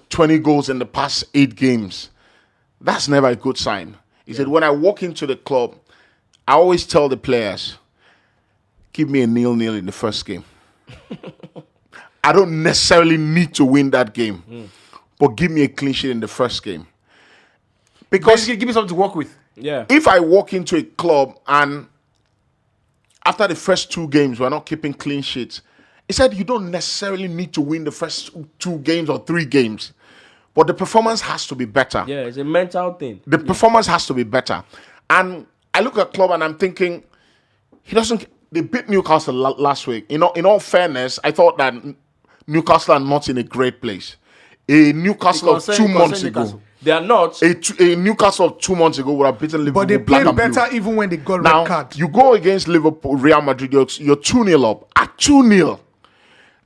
20 goals in the past 8 games. That's never a good sign. He said, when I walk into the club, I always tell the players, give me a 0-0 in the first game. I don't necessarily need to win that game, but give me a clean sheet in the first game. Because Basically, give me something to work with. Yeah. if I walk into a club and after the first 2 games we're not keeping clean sheets, he said you don't necessarily need to win the first 2 games or 3 games, but the performance has to be better. Yeah, it's a mental thing. The performance has to be better. And I look at club and I'm thinking, they beat Newcastle last week. You know, in all fairness, I thought that Newcastle are not in a great place. A Newcastle of 2 months ago. Newcastle. They are not. A Newcastle of 2 months ago would have beaten Liverpool. But they black played and blue. better even when they got red Now, card. you go against Liverpool, Real Madrid, you're 2-0 up. At 2-0,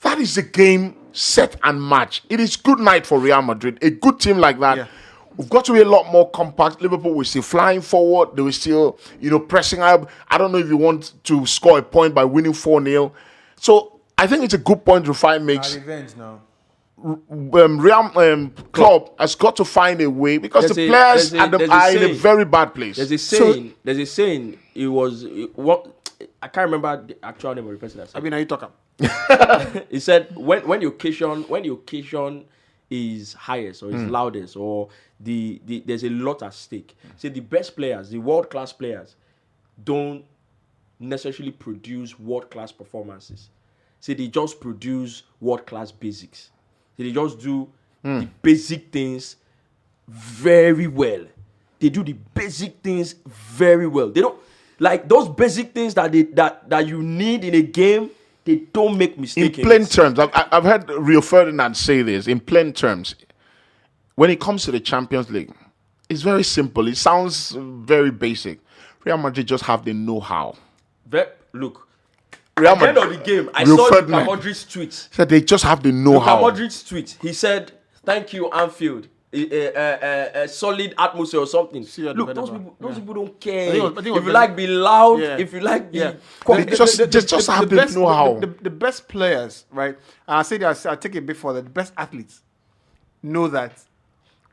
that is a game set and match. It is good night for Real Madrid. A good team like that. Yeah. We've got to be a lot more compact. Liverpool will still flying forward. They will still, pressing up. I don't know if you want to score a point by winning 4-0. So I think it's a good point Rufai makes. Revenge now. Real Klopp has got to find a way because There's the a- players there's a- are there's a in a saying. very bad place. There's a saying. There's a saying. I can't remember the actual name of the person that said. I mean, are you talking? He said when the occasion is highest or is loudest or there's a lot at stake. Say the best players, the world class players, don't necessarily produce world class performances. Say they just produce world class basics. Say they just do the basic things very well. They do the basic things very well. They don't like those basic things that you need in a game. They don't make In mistakes. plain terms, I've heard Rio Ferdinand say this. In plain terms, when it comes to the Champions League, it's very simple. It sounds very basic. Real Madrid just have the know-how. Look, Real at the end Madrid, of the game, I Rio saw Luka Ferdinand Modric's tweet. said they just have the Luka know-how. Modric's tweet. He said, "Thank you, Anfield. A solid atmosphere or something." See, Look, those people don't I care. think it was If you like, be loud. Yeah. If you like, be Yeah. They just have the know-how. The best players, right? And I say that I take it before that the best athletes know that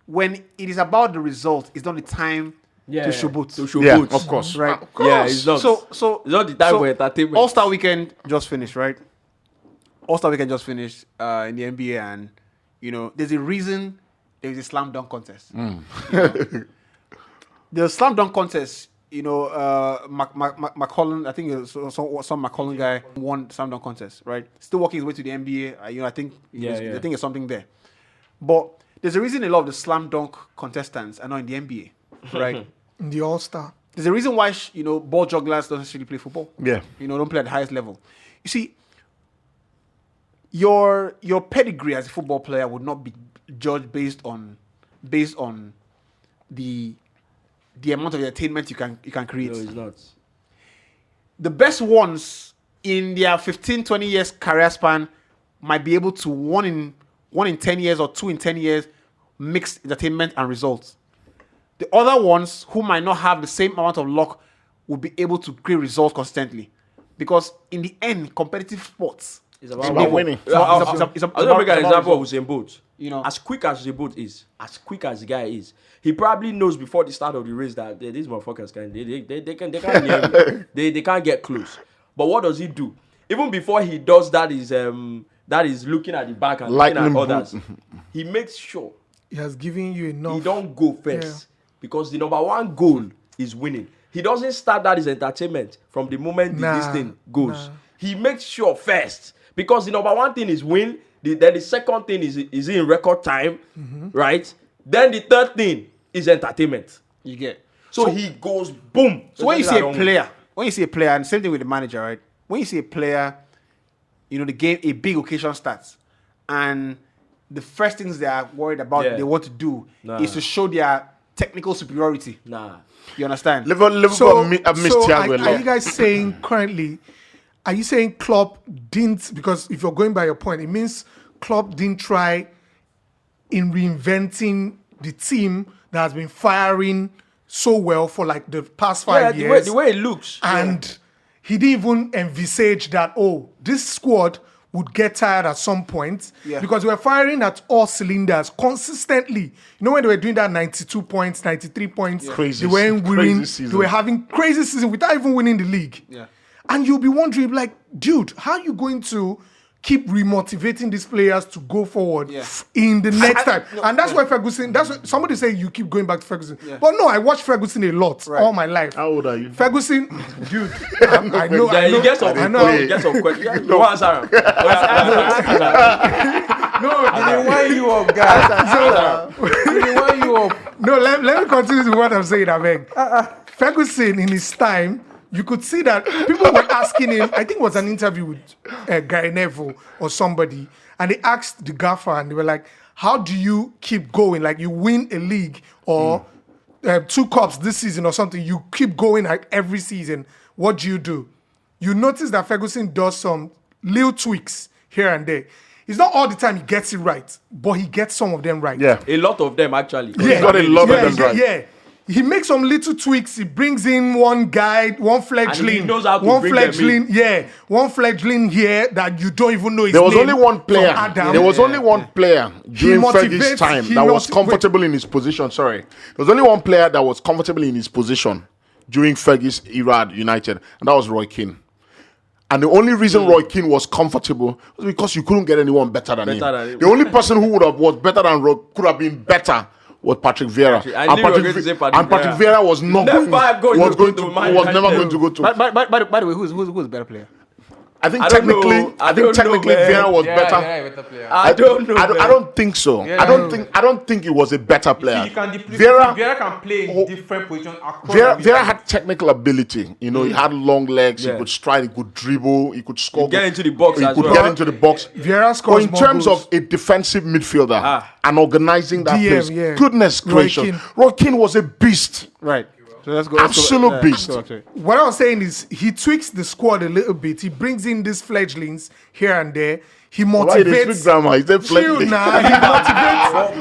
when it is about the result, it's not the time to showboat. To show Yeah, boots. of course. Right. Of course. Yeah, it's not. So it's not the time for entertainment. All-Star weekend just finished, right? All-Star weekend just finished in the NBA, and there's a reason there is a slam dunk contest. The slam dunk contest, McCollum, I think it was some McCollum guy won the slam dunk contest, right? Still working his way to the NBA. I think I think it's something there. But there's a reason a lot of the slam dunk contestants are not in the NBA, right? In the All-Star. There's a reason why ball jugglers don't necessarily play football. Yeah. Don't play at the highest level. You see, your pedigree as a football player would not be judged based on the amount of entertainment you can create. No, it's not. The best ones in their 15, 20 years career span might be able to one in 10 years or 2 in 10 years mix entertainment and results. The other ones who might not have the same amount of luck will be able to create results constantly. Because in the end, competitive sports It's about winning. I'm going to make an example of Usain Bolt. As quick as Usain Bolt is, as quick as the guy is, he probably knows before the start of the race that these motherfuckers can't near me. They can't get close. But what does he do? Even before he does that is looking at the back and looking at others. He makes sure He has given you enough. he don't go first. Because the number one goal is winning. He doesn't start that as entertainment from the moment this thing goes. He makes sure first. Because the number one thing is win. Then the second thing is in record time. Right? Then the third thing is entertainment. you get. So he goes boom. So when you see a player, and same thing with the manager, right? When you see a player, the game, a big occasion starts, and the first things they are worried about, they want to do, is to show their technical superiority. You understand? Liverpool have missed Thiago a lot. Are you guys saying currently, are you saying Klopp didn't, because if you're going by your point, it means Klopp didn't try in reinventing the team that has been firing so well for like the past 5 years. The way it looks. And he didn't even envisage that, this squad would get tired at some point because we were firing at all cylinders consistently. When they were doing that 92 points, 93 points, Crazy they weren't winning. season. They were having crazy season without even winning the league. Yeah. And you'll be wondering, like, dude, how are you going to keep remotivating these players to go forward in the next time? And that's why Ferguson, that's what somebody say you keep going back to Ferguson. But no, I watched Ferguson a lot all my life. How old are you? Ferguson, dude, I know. You get some questions. No answer. They wind you up, guys. They wind you up. No, let me continue with what I'm saying, I beg. Ferguson, in his time, you could see that people were asking him, I think it was an interview with Gary Neville or somebody, and they asked the gaffer, and they were like, how do you keep going? Like, you win a league or 2 cups this season or something, you keep going like every season. What do? You notice that Ferguson does some little tweaks here and there. It's not all the time he gets it right, but he gets some of them right. Yeah. A lot of them, actually. He's got a lot of them right. Yeah. He makes some little tweaks. He brings in one guy, one fledgling. And he knows how to one bring them fledgling, one fledgling here that you don't even know his There was name only one player. from Adam. There was only one player during motivates- Fergie's time he that was motivates- comfortable in his position. Sorry. There was only one player that was comfortable in his position during Fergie's era at United, and that was Roy Keane. And the only reason Roy Keane was comfortable was because you couldn't get anyone better than him. The only person who was better than Roy could have been better was Patrick Vieira. And Patrick Vieira was not never was never going to go to. By the way, who's the better player? I think technically Vieira was better. I don't know. I don't think so. I don't think he was a better player. Vieira can play in different positions. Vieira had technical ability. He had long legs. He could stride. He could dribble. He could score. Get into the box. He could get into the box. Vieira scores But in terms of a defensive midfielder and organizing that place, goodness gracious, Roy Keane was a beast. Right. So let's go. Absolute beast. What I was saying is he tweaks the squad a little bit. He brings in these fledglings here and there. He Why they speak motivates. grammar? Is that fledgling? Chill now. He motivates.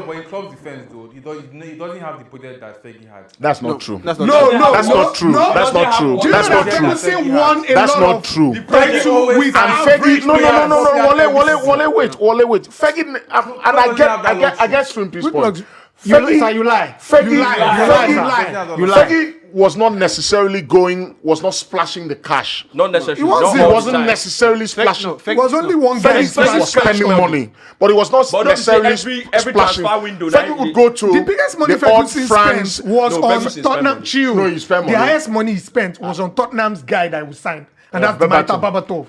But in Klopp's defense, though, he doesn't have the project that Fergie had. That's not true. That's not No, true. no, That's not true. no. That's not true. Do you That's know not that true. Ferguson won a That's lot not of true. title with And average Fergie, no, players? Wale, wait. Fergie, and I get Shrimpy's point. You lie. Fergie was not necessarily was not splashing the cash. Not necessarily. He He wasn't necessarily splashing. It was only one guy. Fergie was spending money, but he was not But don't say necessarily every splashing. transfer window, Fergie would go to The biggest money the odd Ferguson France. spent was No, on Ferguson spent Tottenham. money. Chill. No, he spent money. The highest money he spent was on Tottenham's guy that was signed. and that's Dimitar Berbatov.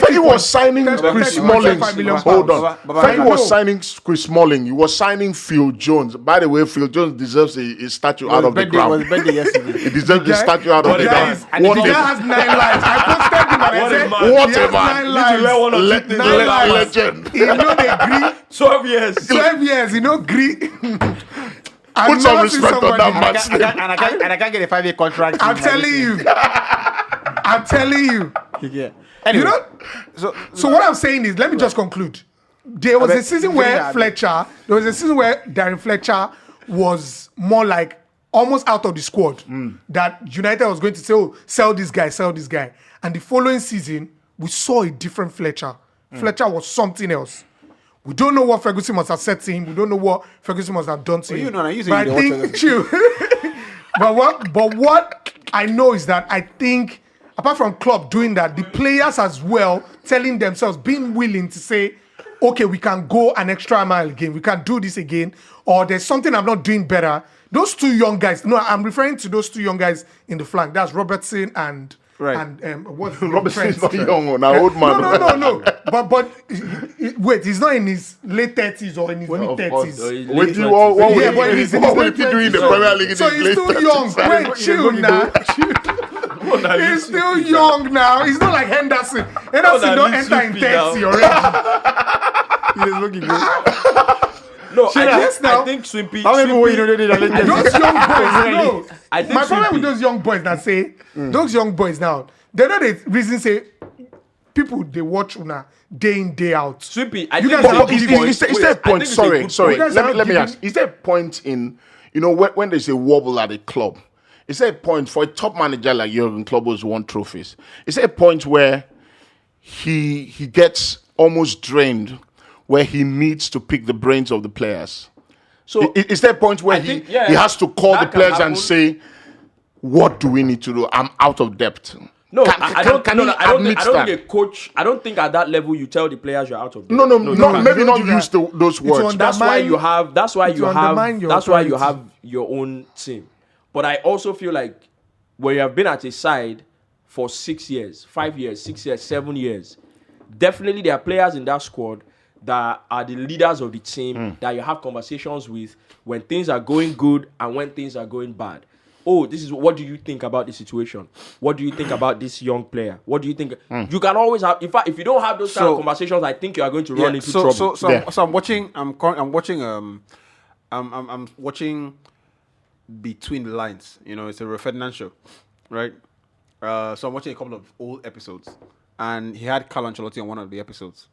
He was signing Chris Smalling. Hold on. He was signing Chris Smalling. He was signing Phil Jones. By the way, Phil Jones deserves a statue out of the ground. He deserves a statue out of the ground. The guy has 9 lives. I posted him and I said, What a man. 9 lives. Legend. You know they agree. 12 years. 12 years, you know, agree. Put some respect on that man's name. And I can't get a 5-year contract. I'm telling you. I'm telling you. Yeah. Anyway, You know, so what I'm saying is, let me just conclude. There was a season where Darren Fletcher was more like almost out of the squad. That United was going to say, oh, sell this guy. And the following season, we saw a different Fletcher. Fletcher was something else. We don't know what Ferguson must have said to him. We don't know what Ferguson must have done to him. But I think, but what I know is that I think, apart from Klopp doing that, the players as well telling themselves, being willing to say, okay, we can go an extra mile again. We can do this again. Or there's something I'm not doing better. Those 2 young guys, no, I'm referring to those 2 young guys in the flank. That's Robertson and... Right. And what's Robertson is not young, now old man. No. But wait, he's not in his late 30s or in his mid 30s. What will he be doing in the Premier League? So he's still young. Wait, chill now. He's still young now. He's not like Henderson. Henderson don't enter in 30 already. He's looking good. No, I think Swimpy. How many people you know they did? Those young boys, no. I think My problem with Swimpy- those young boys that say, those young boys now, they know the reason say, people, they watch Una day in, day out. Swimpy, I You think guys are it's a not good Is point. there a point? Wait, I think it's a Sorry. good point. You guys are Let me giving- ask. Is there a point in, when there's a wobble at a club? Is there a point for a top manager like Jurgen Klopp who's won trophies? Is there a point where he gets almost drained, where he needs to pick the brains of the players? So Is there a point where I he think, yeah, has to call the that can players happen. and say, "What do we need to do? I'm out of depth." No, Can I don't admit think that? a coach. I don't think at that level you tell the players you're out of. No, maybe not do that. use those words. That's why you have. That's why you undermine have. your That's why you authority. have your own team. But I also feel like when you have been at a side for 6 years, 5 years, 6 years, 7 years, definitely there are players in that squad that are the leaders of the team that you have conversations with when things are going good and when things are going bad. Oh, this is what do you think about the situation? What do you think about this young player? What do you think? You can always have. In fact, if you don't have those kind of conversations, I think you are going to run into trouble. So I'm watching. I'm watching Between the Lines. It's a Rio Ferdinand show, right? So I'm watching a couple of old episodes, and he had Carlo Ancelotti on one of the episodes.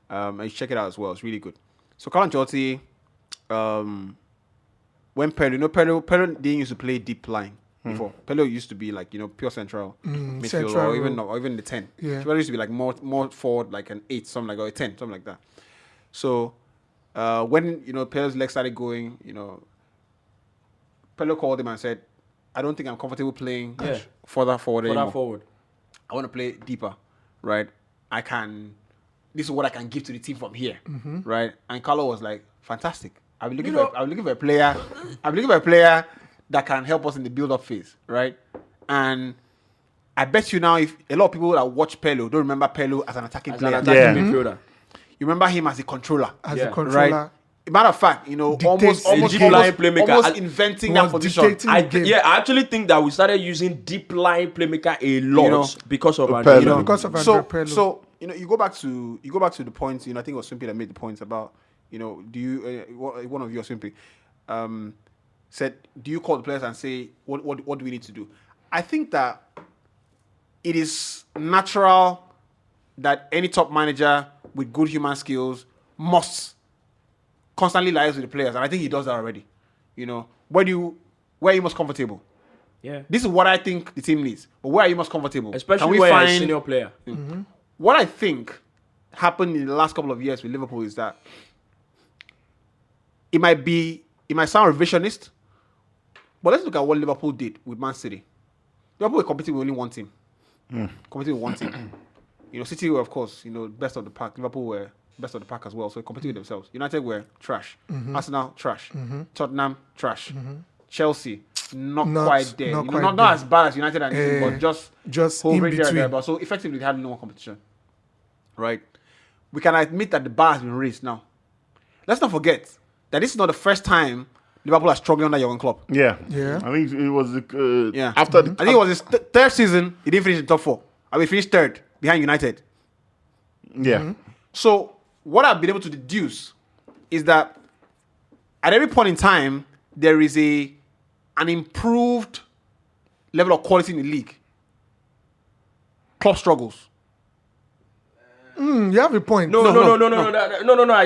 And you check it out as well. It's really good. So Carlo Ancelotti, when Pedro didn't used to play deep line before. Pedro used to be like pure central midfield central, or even the 10. Yeah. Pedro used to be like more forward, like an 8, something like, or a 10, something like that. So when Pedro's legs started going, Pedro called him and said, "I don't think I'm comfortable playing further forward anymore. I want to play deeper, right? This is what I can give to the team from here, right?" And Carlo was like, "Fantastic. I'm looking for a player. I'm looking for a player that can help us in the build-up phase, right?" And I bet you now, if a lot of people that watch Pedro don't remember Pedro as an attacking player, Midfielder. you remember him as a controller, As Yeah. a controller. right? Matter of fact, Dictates almost deep line playmaker. almost inventing that Was position. dictating the game. I actually think that we started using deep line playmaker a lot because of Pedro. Angelino. Because of Andre Pirlo. So you go back to the points. I think it was Swimpy that made the points about do you one of you or Swimpy said, do you call the players and say what do we need to do? I think that it is natural that any top manager with good human skills must constantly liaise with the players, and I think he does that already. Where are you most comfortable? Yeah. This is what I think the team needs. But where are you most comfortable? Especially when you're a senior player. What I think happened in the last couple of years with Liverpool is that it might sound revisionist, but let's look at what Liverpool did with Man City. Liverpool were competing with only one team. Competing with one team. City were, of course, best of the pack. Liverpool were best of the pack as well, so they competed with themselves. United were trash. Arsenal, trash. Tottenham, trash. Chelsea, not Not- quite there. not You know, quite not there. as bad as United and Liverpool, but just in hovering there and between. there. But so effectively, they had no competition. Right? We can admit that the bar has been raised now. Let's not forget that this is not the first time Liverpool are struggling under Jurgen Klopp. Yeah. I think it was Yeah. after. I think it was his third season. He didn't finish in top 4. I mean, finished third behind United. Yeah. So what I've been able to deduce is that at every point in time there is an improved level of quality in the league. Klopp struggles. You have a point. No.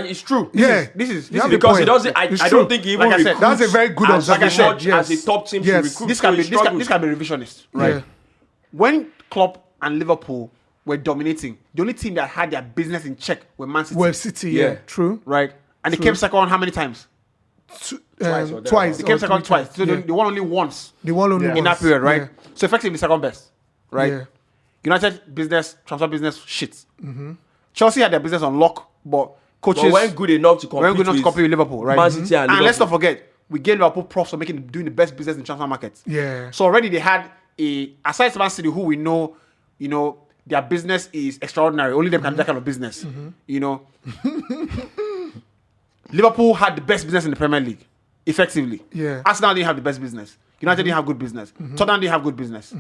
It's true. Yeah. This is You have a Because he point. doesn't. It's I true. don't think he even Like I said, recruits That's a very good as observation. much Yes. as a top team Yes. to recruit. this can So be he this can struggles. be revisionist, right? Yeah. When Klopp and Liverpool were dominating, the only team that had their business in check were Man City, Well, City, yeah. Yeah. True. right? And they came second how many times? Twice. They came or second 3 twice. times. So Yeah. they won only once They won only Yeah. in that once. period, right? Yeah. So effectively second best, right? Yeah. United business, transfer business, shit. Chelsea had their business on lock, but coaches But weren't good enough to compete weren't good enough to compete with Liverpool, right? Man City and And let's not Liverpool. forget, we gave Liverpool props for doing the best business in transfer markets. Yeah. So already they had aside Man City, who we know, their business is extraordinary. Only them can do that kind of business. Liverpool had the best business in the Premier League, effectively. Yeah. Arsenal didn't have the best business. United didn't have good business. Tottenham didn't have good business.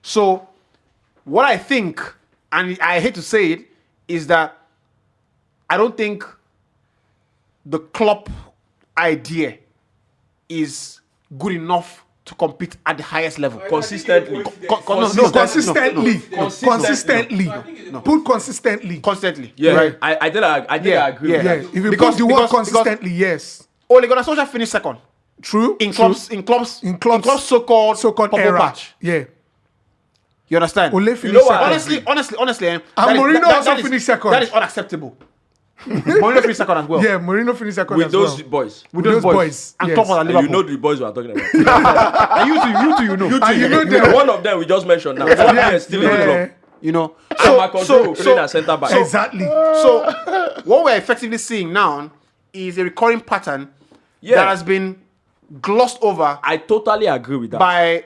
So what I think, and I hate to say it, is that I don't think the Klopp idea is good enough to compete at the highest level. consistently. Consistently. Put consistently. Constantly. Yeah, Right. I think I agree. Yeah. Yeah. with that. If you Because- put the word because- consistently, yes. Ole Gunnar Solskjaer finished second True. in True. Klopp's so-called so-called purple era. patch. Yeah. You understand? Ole know finished what? second. Honestly, And Mourinho also finished second. That is unacceptable. Mourinho finished second as well. Yeah, Mourinho finished second With as those well. boys. With those those boys. boys, And yes. Klopp was at And Liverpool. you know the boys we are talking about. And you too, you know. And you know them. One of them we just mentioned now. One yeah, is still in the club. You know. So Marcus playing at centre back. Exactly. So what we're effectively seeing now is a recurring pattern Yeah. that has been glossed over I totally agree with that. by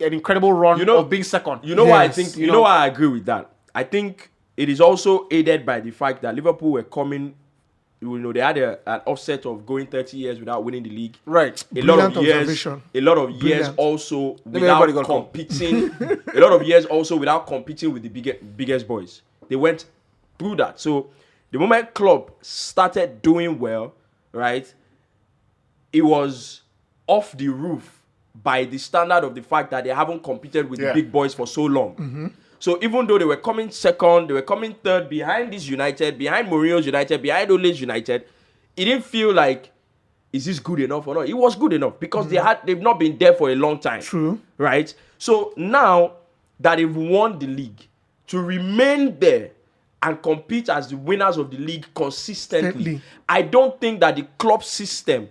an incredible run You know- of being second. You know why I Yes. think You you know- know why I agree with that. I think it is also aided by the fact that Liverpool were coming. They had an offset of going 30 years without winning the league. Right. A lot Brilliant of years. observation. A lot of years Brilliant. also everybody without got called. competing. A lot of years also without competing with the biggest boys. They went through that. So the moment Klopp started doing well, right, it was off the roof by the standard of the fact that they haven't competed with the Yeah. big boys for so long. So even though they were coming second, they were coming third behind this United, behind Mourinho's United, behind Ole's United, it didn't feel like, is this good enough or not? It was good enough because they've not been there for a long time. True. Right? So now that they've won the league, to remain there and compete as the winners of the league consistently, Consistently. I don't think that the club system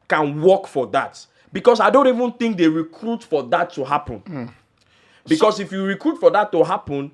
can work for that. Because I don't even think they recruit for that to happen. Because if you recruit for that to happen,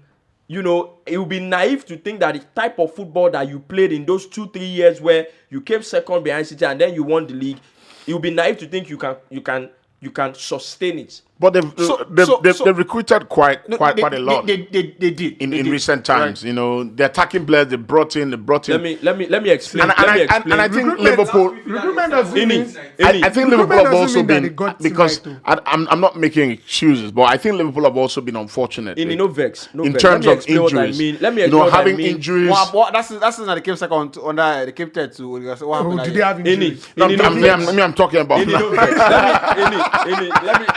it would be naive to think that the type of football that you played in those 2-3 years where you came second behind City and then you won the league, it would be naive to think you can sustain it. But they've recruited quite a lot They did. in They did. recent times. Right. The attacking players they brought in. Let me explain. And I think Liverpool. Recruitment doesn't mean. I think Liverpool Recruitment have doesn't also mean that they been got because team right I'm not making excuses, but I think Liverpool have also been unfortunate in no vex. in terms of injuries. Let me explain what I having mean. injuries. That's not they came second under they came third to what happened. Oh, did they have injuries? I'm talking about.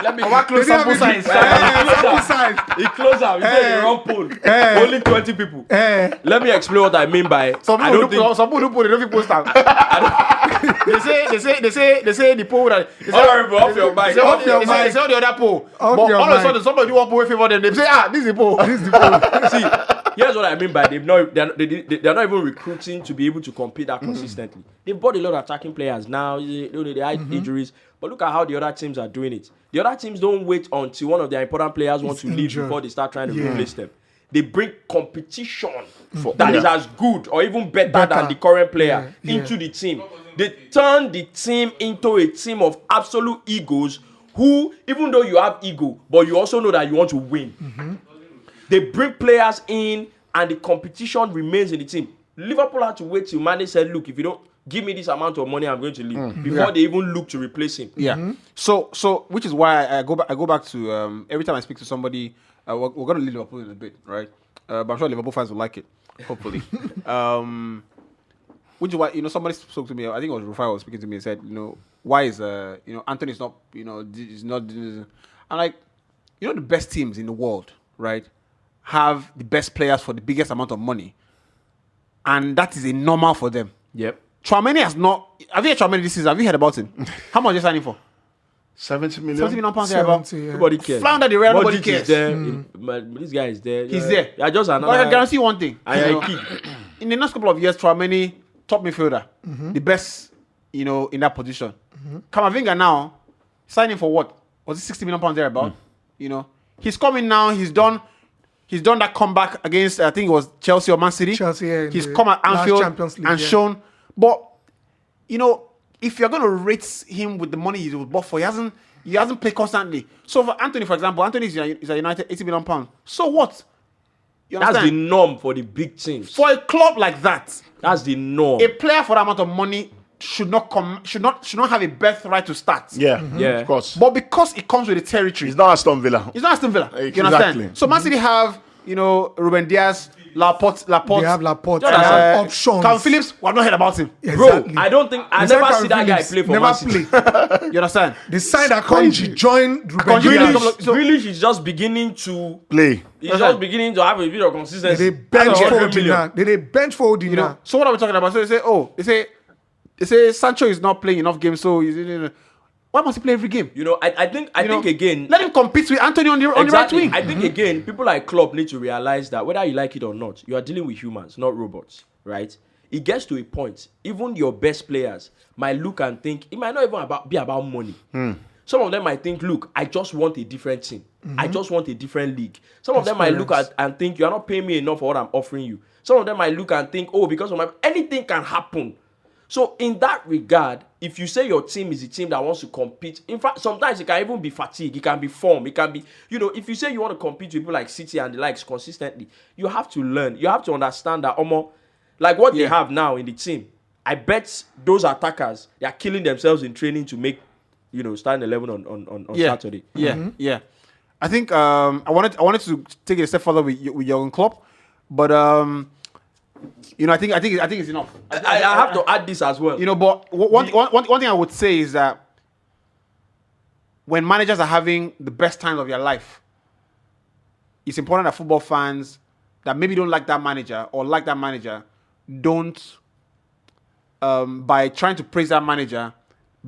Let me Close They didn't sample have size. Sample size. He closed out. He said the wrong poll. Only 20 people. Let me explain what I mean by Some I people don't do think. some people do they don't post out. They say the poll that they say, Honorable, off your mic. They say, Off your they say, mic. they say all the other poll. Off But your all of a mic. sudden somebody do one poll favor them. They say, this is the poll. See, here's what I mean by they're not even recruiting to be able to compete that consistently. They've bought a lot of attacking players now. They had injuries, but look at how the other teams are doing it. The other teams don't wait until one of their important players wants to leave injured. before they start trying to Yeah. replace them. they bring competition that is as good or even better than the current player into the team. They turn the team into a team of absolute egos who, even though you have ego, but you also know that you want to win. They bring players in and the competition remains in the team. Liverpool had to wait till Mane said, look, if you don't give me this amount of money, I'm going to leave. Before they even look to replace him. Yeah. So which is why I go back to every time I speak to somebody, we're going to leave Liverpool in a bit, right? But I'm sure Liverpool fans will like it, hopefully. Which is why, somebody spoke to me, I think it was Rufai was speaking to me and said, why is, Anthony's not, is not, I'm like, the best teams in the world, right, have the best players for the biggest amount of money. And that is a normal for them. Yep. Tchouameni has not, have you heard Tchouameni this season? Have you heard about him? How much are you signing for? 70 million. 70 million pounds. About. 70, yeah. Nobody cares. Flounder the Real, nobody Modric cares. is there. This guy is there. He's there. Yeah, just another. But I can guarantee you one thing. I keep. In the next couple of years, Tchouameni, top midfielder, the best, in that position. Kamavinga now, signing for what? Was it 60 million pounds thereabout? He's coming now. He's done that comeback against, I think it was Chelsea or Man City. Chelsea, yeah. He's come at Anfield and shown. But, if you're going to rate him with the money he was bought for, he hasn't played constantly. So for Anthony, for example, Anthony is a United 80 million pounds. So what? You That's understand? the norm for the big teams. For a club like that, That's the norm. a player for that amount of money should not have a birthright to start. Yeah, Yeah. of course. But because it comes with the territory, It's not Aston Villa. it's not Aston Villa. You Exactly. understand? So Man City have, Ruben Diaz, Laporte. They have Laporte. Just They have uh, options. Calvin Phillips. We have not heard about him. Exactly. Bro, I don't think I They signed never see Calvin that guy Phillips, play for never Man City. play. You understand? They signed Akonji, joined Ruben Akonji, Diaz. Grealish. So- Grealish is just beginning to Play. he's just beginning to have a bit of consistency. They bench That's for 100 million. Odina. They bench for Odina. So what are we talking about? So they say Sancho is not playing enough games. So why must he play every game? I think again. Let him compete with Anthony on the right Exactly. wing. I think again, people like Klopp need to realize that whether you like it or not, you are dealing with humans, not robots, right? It gets to a point. Even your best players might look and think it might not even be about money. Some of them might think, look, I just want a different team. I just want a different league. Some of them might look at and think you are not paying me enough for what I'm offering you. Some of them might look and think, oh, because of anything can happen. So in that regard, if you say your team is a team that wants to compete, in fact, sometimes it can even be fatigue, it can be form, it can be, if you say you want to compete with people like City and the likes consistently, you have to learn, you have to understand that, like what they have now in the team, I bet those attackers, they are killing themselves in training to make, starting 11 on Saturday. Yeah, yeah. I think I wanted to take it a step further with Jurgen Klopp, but I think it's enough. I have to add this as well. But one thing I would say is that when managers are having the best times of their life, it's important that football fans that maybe don't like that manager or like that manager don't, by trying to praise that manager,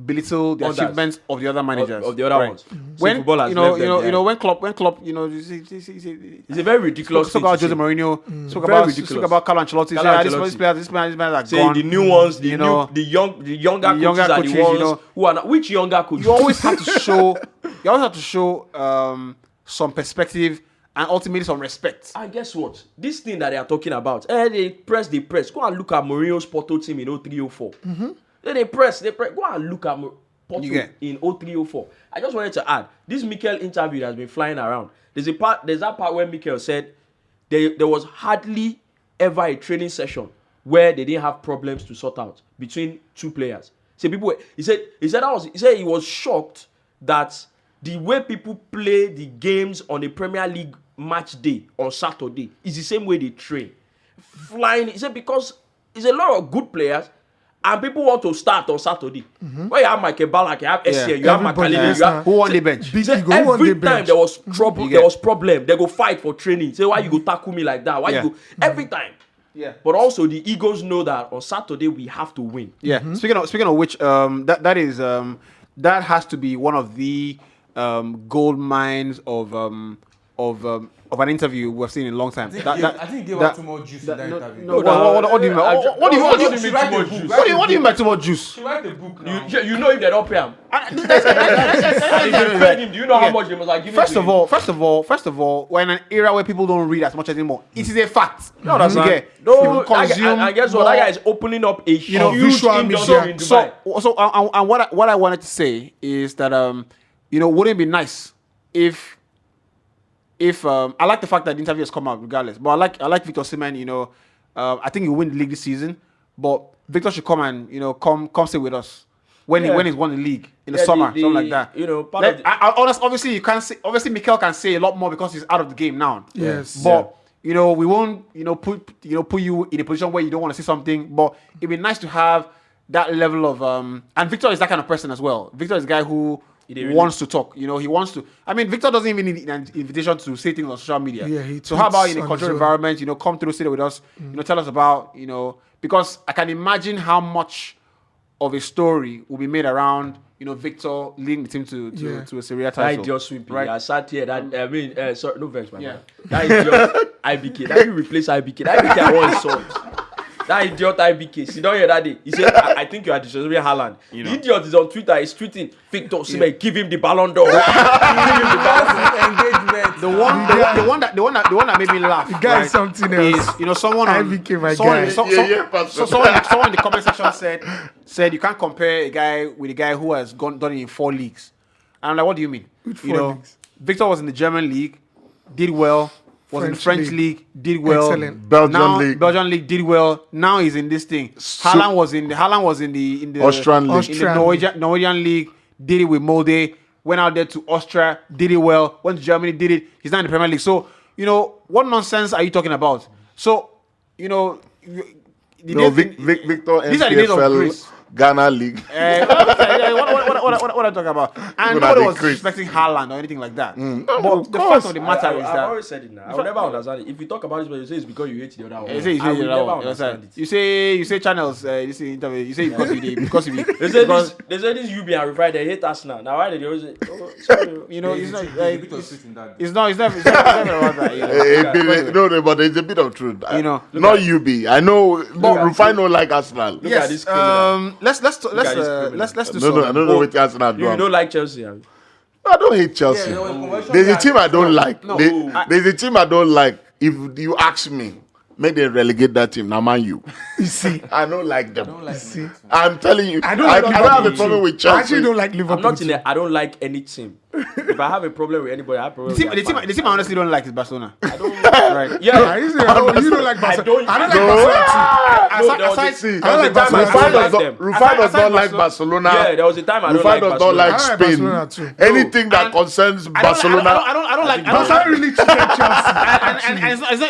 belittle the achievements of the other managers. Of the other ones. When football has left them, when Klopp, it's a very ridiculous spoke thing about to Jose say. Mourinho, spoke about about Carlo Ancelotti. These players are Saying gone. the new ones, the younger coaches are coaches, the ones who are not. Which younger coaches? You always have to show some perspective and ultimately some respect. And guess what? This thing that they are talking about, they press. Go and look at Mourinho's Porto team in 0304. They press. Go and look at Porto in 0304. I just wanted to add, this Mikel interview that has been flying around. There's that part where Mikel said there was hardly ever a training session where they didn't have problems to sort out between two players. So he said he was shocked that the way people play the games on a Premier League match day on Saturday is the same way they train. Flying. He said because it's a lot of good players. And people want to start on Saturday. Where you have Michael Ballack, you have SCA, you have Makalele, who won the bench? Every time there was trouble, there was problem. They go fight for training. Say, why you go tackle me like that? Why you go? Every time. Yeah. But also the egos know that on Saturday we have to win. Yeah. Speaking of which, that has to be one of the gold mines of of an interview we've seen in a long time. I think he gave out too much juice in that interview. No, what do you mean? What do you mean by too much juice? She write the book now. You know if they don't pay him. And if they paid him, do you know how much they must have given First to him? of all, we're in an era where people don't read as much anymore. It is a fact. No, that's not. Okay. No, People consume I guess what that guy is opening up a huge visual industry media. in Dubai. So what I wanted to say is that wouldn't it be nice if I like the fact that the interview has come out regardless, but I like Victor Osimhen. I think he'll win the league this season, but Victor should come and come stay with us when he's won the league in the summer, something like that. Obviously you can't say. Obviously, Mikel can say a lot more because he's out of the game now. Yes. But we won't put you in a position where you don't want to say something. But it'd be nice to have that level of and Victor is that kind of person as well. Victor is a guy who wants to talk. He wants to. I mean, Victor doesn't even need an invitation to say things on social media. Yeah, so how about in a controlled environment? Come through, sit with us. Tell us about because I can imagine how much of a story will be made around Victor leading the team to a Serie A title. That idiot sweeping. Right? I sat here. Sorry, no vex, man. That idiot IBK. That you replace IBK. That IBK I want solved. That idiot IBK. Sit down here that day. He said, I think you are disrespecting Haaland. The idiot is on Twitter. He's tweeting Victor Osimhen, give him the Ballon d'Or. Give him the Ballon d'Or. Engagement. The one that made me laugh. The guy is something else. Is someone on IBK, my someone, guy. someone in the comment section said you can't compare a guy with a guy who has done it in 4 leagues. And I'm like, what do you mean? Leagues? Victor was in the German league, did well. Was in the French league, did well. Excellent. Belgian league did well. Now he's in this thing. Haaland was in the Austrian league. in the Norwegian league, did it with Molde. Went out there to Austria, did it well. Went to Germany, did it. He's not in the Premier League. So what nonsense are you talking about? So Victor these are the days of grace. Ghana League. What am I talking about? And nobody was expecting Haaland or anything like that. But the fact of the matter is I've that always said it now. I will never understand it. If you talk about this, but you say it's because you hate the other one. you say I will never you understand it. You say channels. This interview. You say because you They say this UB and Refy, they hate Arsenal. Now why did they always say, sorry, it's not. It's It's never about that. No, but there's a bit of truth. Not UB. I know. Rufai no like Arsenal. Look at this criminal. Let's do some. I don't know which Arsenal. You don't like Chelsea, have you? I don't hate Chelsea. There's a team I don't like. There's a team I don't like. If you ask me, make them relegate that team. Now, man, you see, I don't like them. I'm telling you, I don't have a problem with Chelsea. I actually don't like Liverpool. I'm not in it. I don't like any team. If I have a problem with anybody, I have a problem with the team I honestly don't like is Barcelona. I don't Right. Yeah. You don't like Barcelona. I don't like Barcelona. Rufai does not like Barcelona. Yeah, there was a time I don't Rufai like does not Barcelona. like Spain. Anything that concerns Barcelona. I don't like. Barcelona really cheated Chelsea. And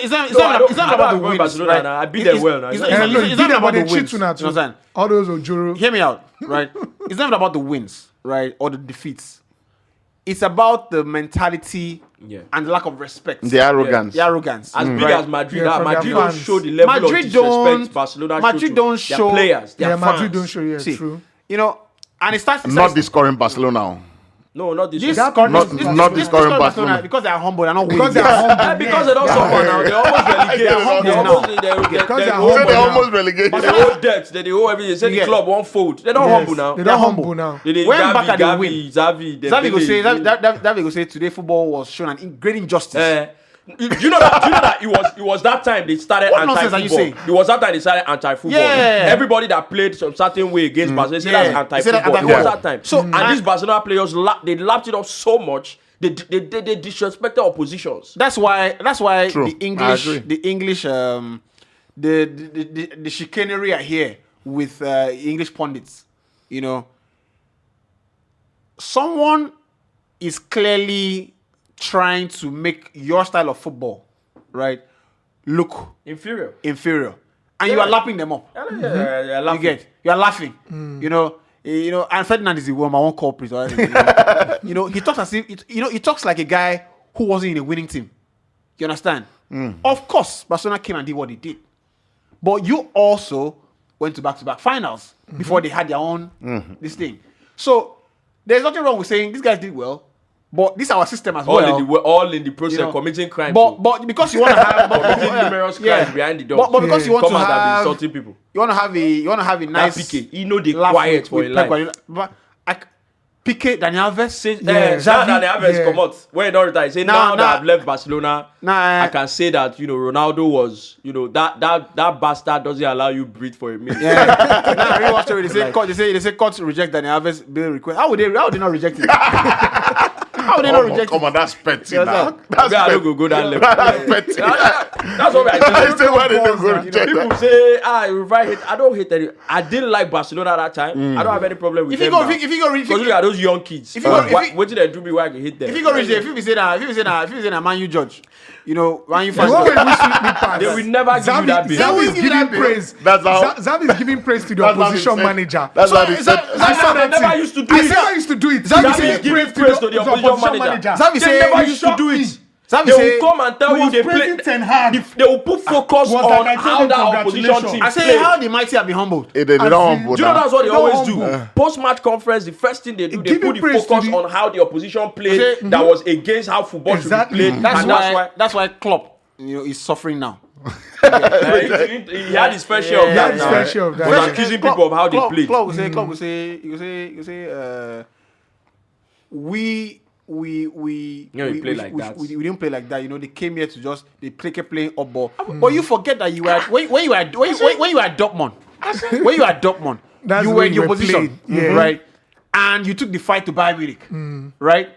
it's not about the wins. Barcelona now. I beat them well now. It's not about the wins. You know what I'm saying? All those Ojoro. Hear me out, right? It's not about the wins, right, or the defeats. It's about the mentality and the lack of respect. The arrogance. The arrogance. As big as Madrid, Yeah, Madrid from don't their show the level Madrid of disrespect don't- Barcelona Madrid don't show show- their players, their Yeah, fans. Madrid don't show you. See, True. And it starts. Not discovering Barcelona. No, not this. This Not this discovering Barcelona. because they are humble. They're not Because winning. they are humble. Because they don't suffer now. They almost relegate. They are humble Because they are So humble they now. almost relegated. They owe debt. They owe everything. They say the Yeah. club won't fold. They don't humble now. They don't humble now. They When Barca they win, Xavi, Xavi go say today football was shown an great injustice. You know that it was that time they started What nonsense are you saying? anti-football. It was that time they started anti-football. Yeah. Everybody that played some certain way against Barcelona, they say Yeah. that's They say that anti-football. It was anti-football. that time. So, and these Barcelona players they lapped it up so much. They disrespected oppositions. That's why True. the English the chicanery are here with English pundits. Someone is clearly trying to make your style of football, right, look Inferior. and you are lapping them up. You are laughing. And Ferdinand is the one, my own culprit. He talks as if he talks like a guy who wasn't in a winning team. You understand? Of course, Barcelona came and did what they did, but you also went to back-to-back finals before they had their own this thing. So there's nothing wrong with saying these guys did well. But this is our system as all well. in the process committing crime. But because you want to have committing numerous crimes behind the door. But because you want to Come and have insulting people. You want to have a nice. Piqué, he know they quiet for a life. But Piqué, Daniel Alves, Daniel Alves come out when he don't retire. He say now that I've left Barcelona, I can say that Ronaldo was that bastard doesn't allow you breathe for a minute. I really watch it. They say court reject Daniel Alves bill request. How would they not reject it? How would they not reject it? Come on, that's petty now. That's I don't go that level. That's petty. That's what I say. Why they don't go reject people that? say, I don't hate any. I didn't like Barcelona that time. I don't have any problem with them. If you go reach, because look at those young kids. What did they do me? Why I can hit them? If you go reach there, if you say that Man U judge, Man U fans, they will never give you that bill. Zavi is giving praise. Zavi is giving praise to the opposition manager. That's how they said. I never used to do it. I never used to do it. Zavi is giving praise to the opposition manager. Zavi They never used to do it. They will come and tell you they play. They will put focus on how that opposition team. I say how the mighty have been humbled. They don't humble. Do you know that's what they always do? Post-match conference, the first thing they do, they put the focus on how the opposition played. That was against how football should be played. That's why Klopp, is suffering now. He had his fair share of that. He was accusing people of how they played. Klopp will say, we play like that. We didn't play like that. They came here to they kept playing up ball. But you forget that you were when you were at Dortmund. When you were at Dortmund, you were in your position, right? And you took the fight to Bayern Munich, right?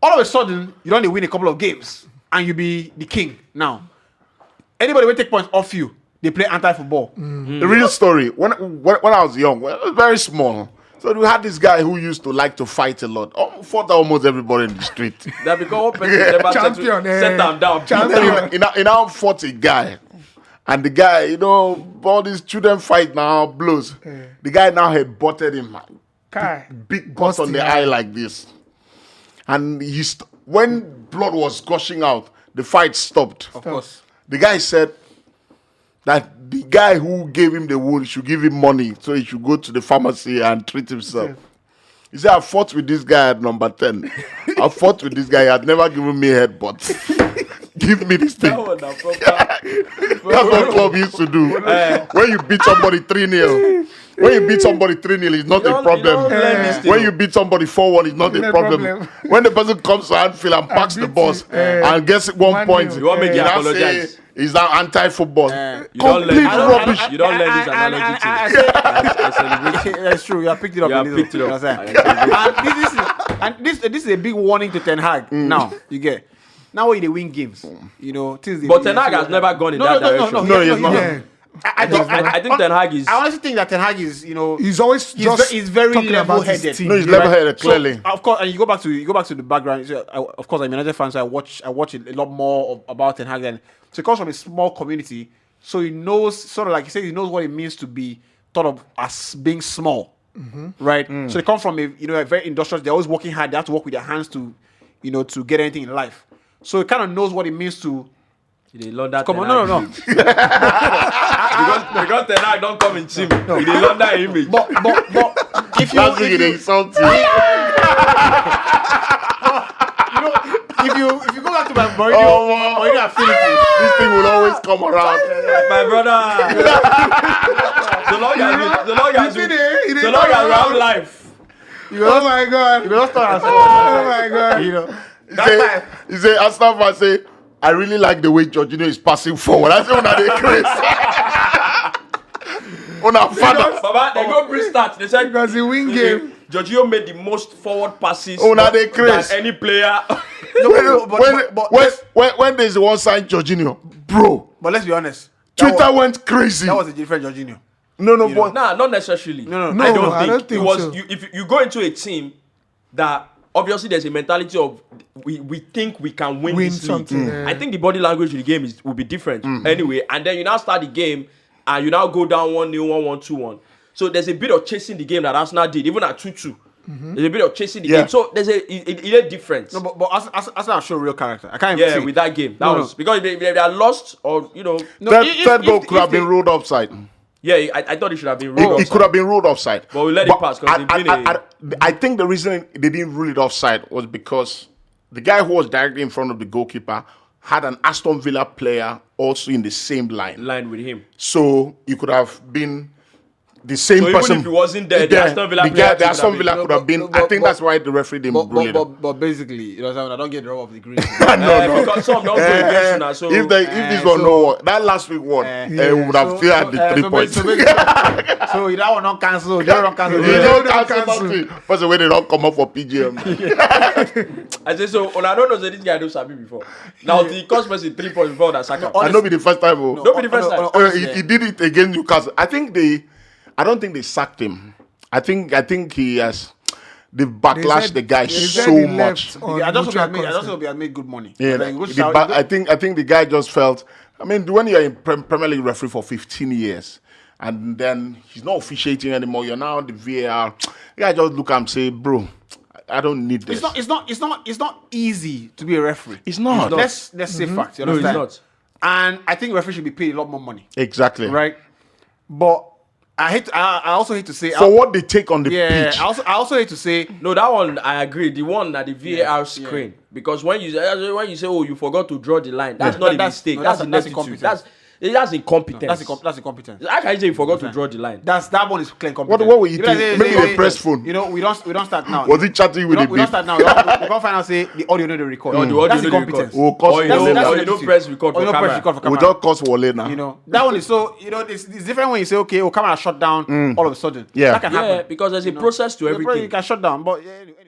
All of a sudden, you don't win a couple of games, and you be the king now. Anybody will take points off you. They play anti-football. The real story. When I was young, I was very small. So we had this guy who used to like to fight a lot. Fought almost everybody in the street. That because one person never set them down. Champion. He now fought a guy. And the guy, all these children fight now, blows. The guy now had butted him. Big cut on the eye like this. And when blood was gushing out, the fight stopped. Of course. The guy said that the guy who gave him the wound should give him money so he should go to the pharmacy and treat himself. He said, I fought with this guy at number 10. I fought with this guy. He had never given me a headbutt. Give me this thing. That's what Klopp used to do. When you beat somebody 3-0, when you beat somebody 3-0, it's not a problem. When you beat somebody 4-1, it's not a problem. When the person comes to Anfield and packs the boss and gets 1 point, you want me to apologize? Is that anti-football? Complete rubbish. You don't learn this analogy. That's true. You have picked it up. And this is a big warning to Ten Hag. Now you get. Now when they win games, But Ten Hag has never gone in that direction. No, he has not. I think Ten Hag is. I honestly think that Ten Hag is, he's always he's very level-headed. No, he's level-headed clearly. So, of course, and you go back to the background. So, of course, I'm a United fan, so I watch a lot more about Ten Hag. So he comes from a small community, so he knows sort of like he said, he knows what it means to be thought of as being small, right? So they come from a very industrial. They're always working hard. They have to work with their hands to get anything in life. So he kind of knows what it means to. Come on, no. Because Ten Hag don't come in team. No. He learn that image. But if you go back to my Mourinho affinity, this thing will always come around. My brother. So long as we have life. Oh my God. You don't start. Oh my God. He say, Arsenal fans say, I really like the way Jorginho is passing forward. I say, they crazy. Baba, they go restart. They said because he win game. Jorginho made the most forward passes than any player. When there's one sign Jorginho, bro. But let's be honest. Twitter went crazy. That was a different Jorginho. Not necessarily. No. I don't think it was. So. If you go into a team that obviously there's a mentality of we think we can win this league. I think the body language of the game will be different anyway. And then you now start the game and you now go down 1-0, 1-1, 2-1. So there's a bit of chasing the game that Arsenal did, even at 2-2. There's a bit of chasing the game. So there's a difference. No, but Arsenal show real character. I can't even say. With that game. That was because they are lost or third goal could have been ruled offside. Yeah, I thought it should have been ruled It offside. could have been ruled offside. But we let it pass 'cause I think the reason they didn't rule it offside was because the guy who was directly in front of the goalkeeper had an Aston Villa player also in the same line. with him. So it could have been the same So even person. if he wasn't there, the Aston Villa player the Aston could have Villa been- could have been. No, I but- think that's why the referee didn't rule it. But basically, you know what I'm saying? I don't get the rub of the green. Because some don't go against now. So if this one no work, that last week one, we would have still had the 3 points. So that one not cancel. That one cancel. You don't don't cancel. cancel nothing. What's the way they don't come up for PGM? I say so. I don't know say this guy don't sabi before. Now the cost person 3 points before that Saka. I know be the first time. Oh. Don't be the first time. He did it against Newcastle. I don't think they sacked him. I think he has. They've backlashed the guy so much. I just hope he had made good money. Yeah, Like, good the shout- I think the guy just felt. I mean, when you're in Premier League referee for 15 years, and then he's not officiating anymore, you're now the VAR. The guy just look and say, "Bro, I don't need this." It's not easy to be a referee. It's not. Let's say facts. You No, it's understand? not. And I think referees should be paid a lot more money, Exactly. right? But I also hate to say For what they take on the pitch. I also hate to say No, that one I agree. The one that the VAR screen because when you say oh you forgot to draw the line, that's not a mistake. That's incompetence. That's incompetence. That's incompetence. How can you say you forgot to draw the line? That one is clear incompetence. What were you Be like, thinking? Maybe a press phone. You know, we don't start now. Was he chatting with we a don't, we don't beep? start now. We can't find out say the audio no dey record. Oh, the audio That's no dey incompetence. record. Oh, cause Or you that's- know, that's or you don't press record Or for you don't press camera. record for We camera. just cost Wale now. You know, that one is so, you know, it's different when you say, okay, camera shut down all of a sudden. Yeah. That can Yeah, happen. because there's a process to You probably everything. can shut down, but yeah, anyway.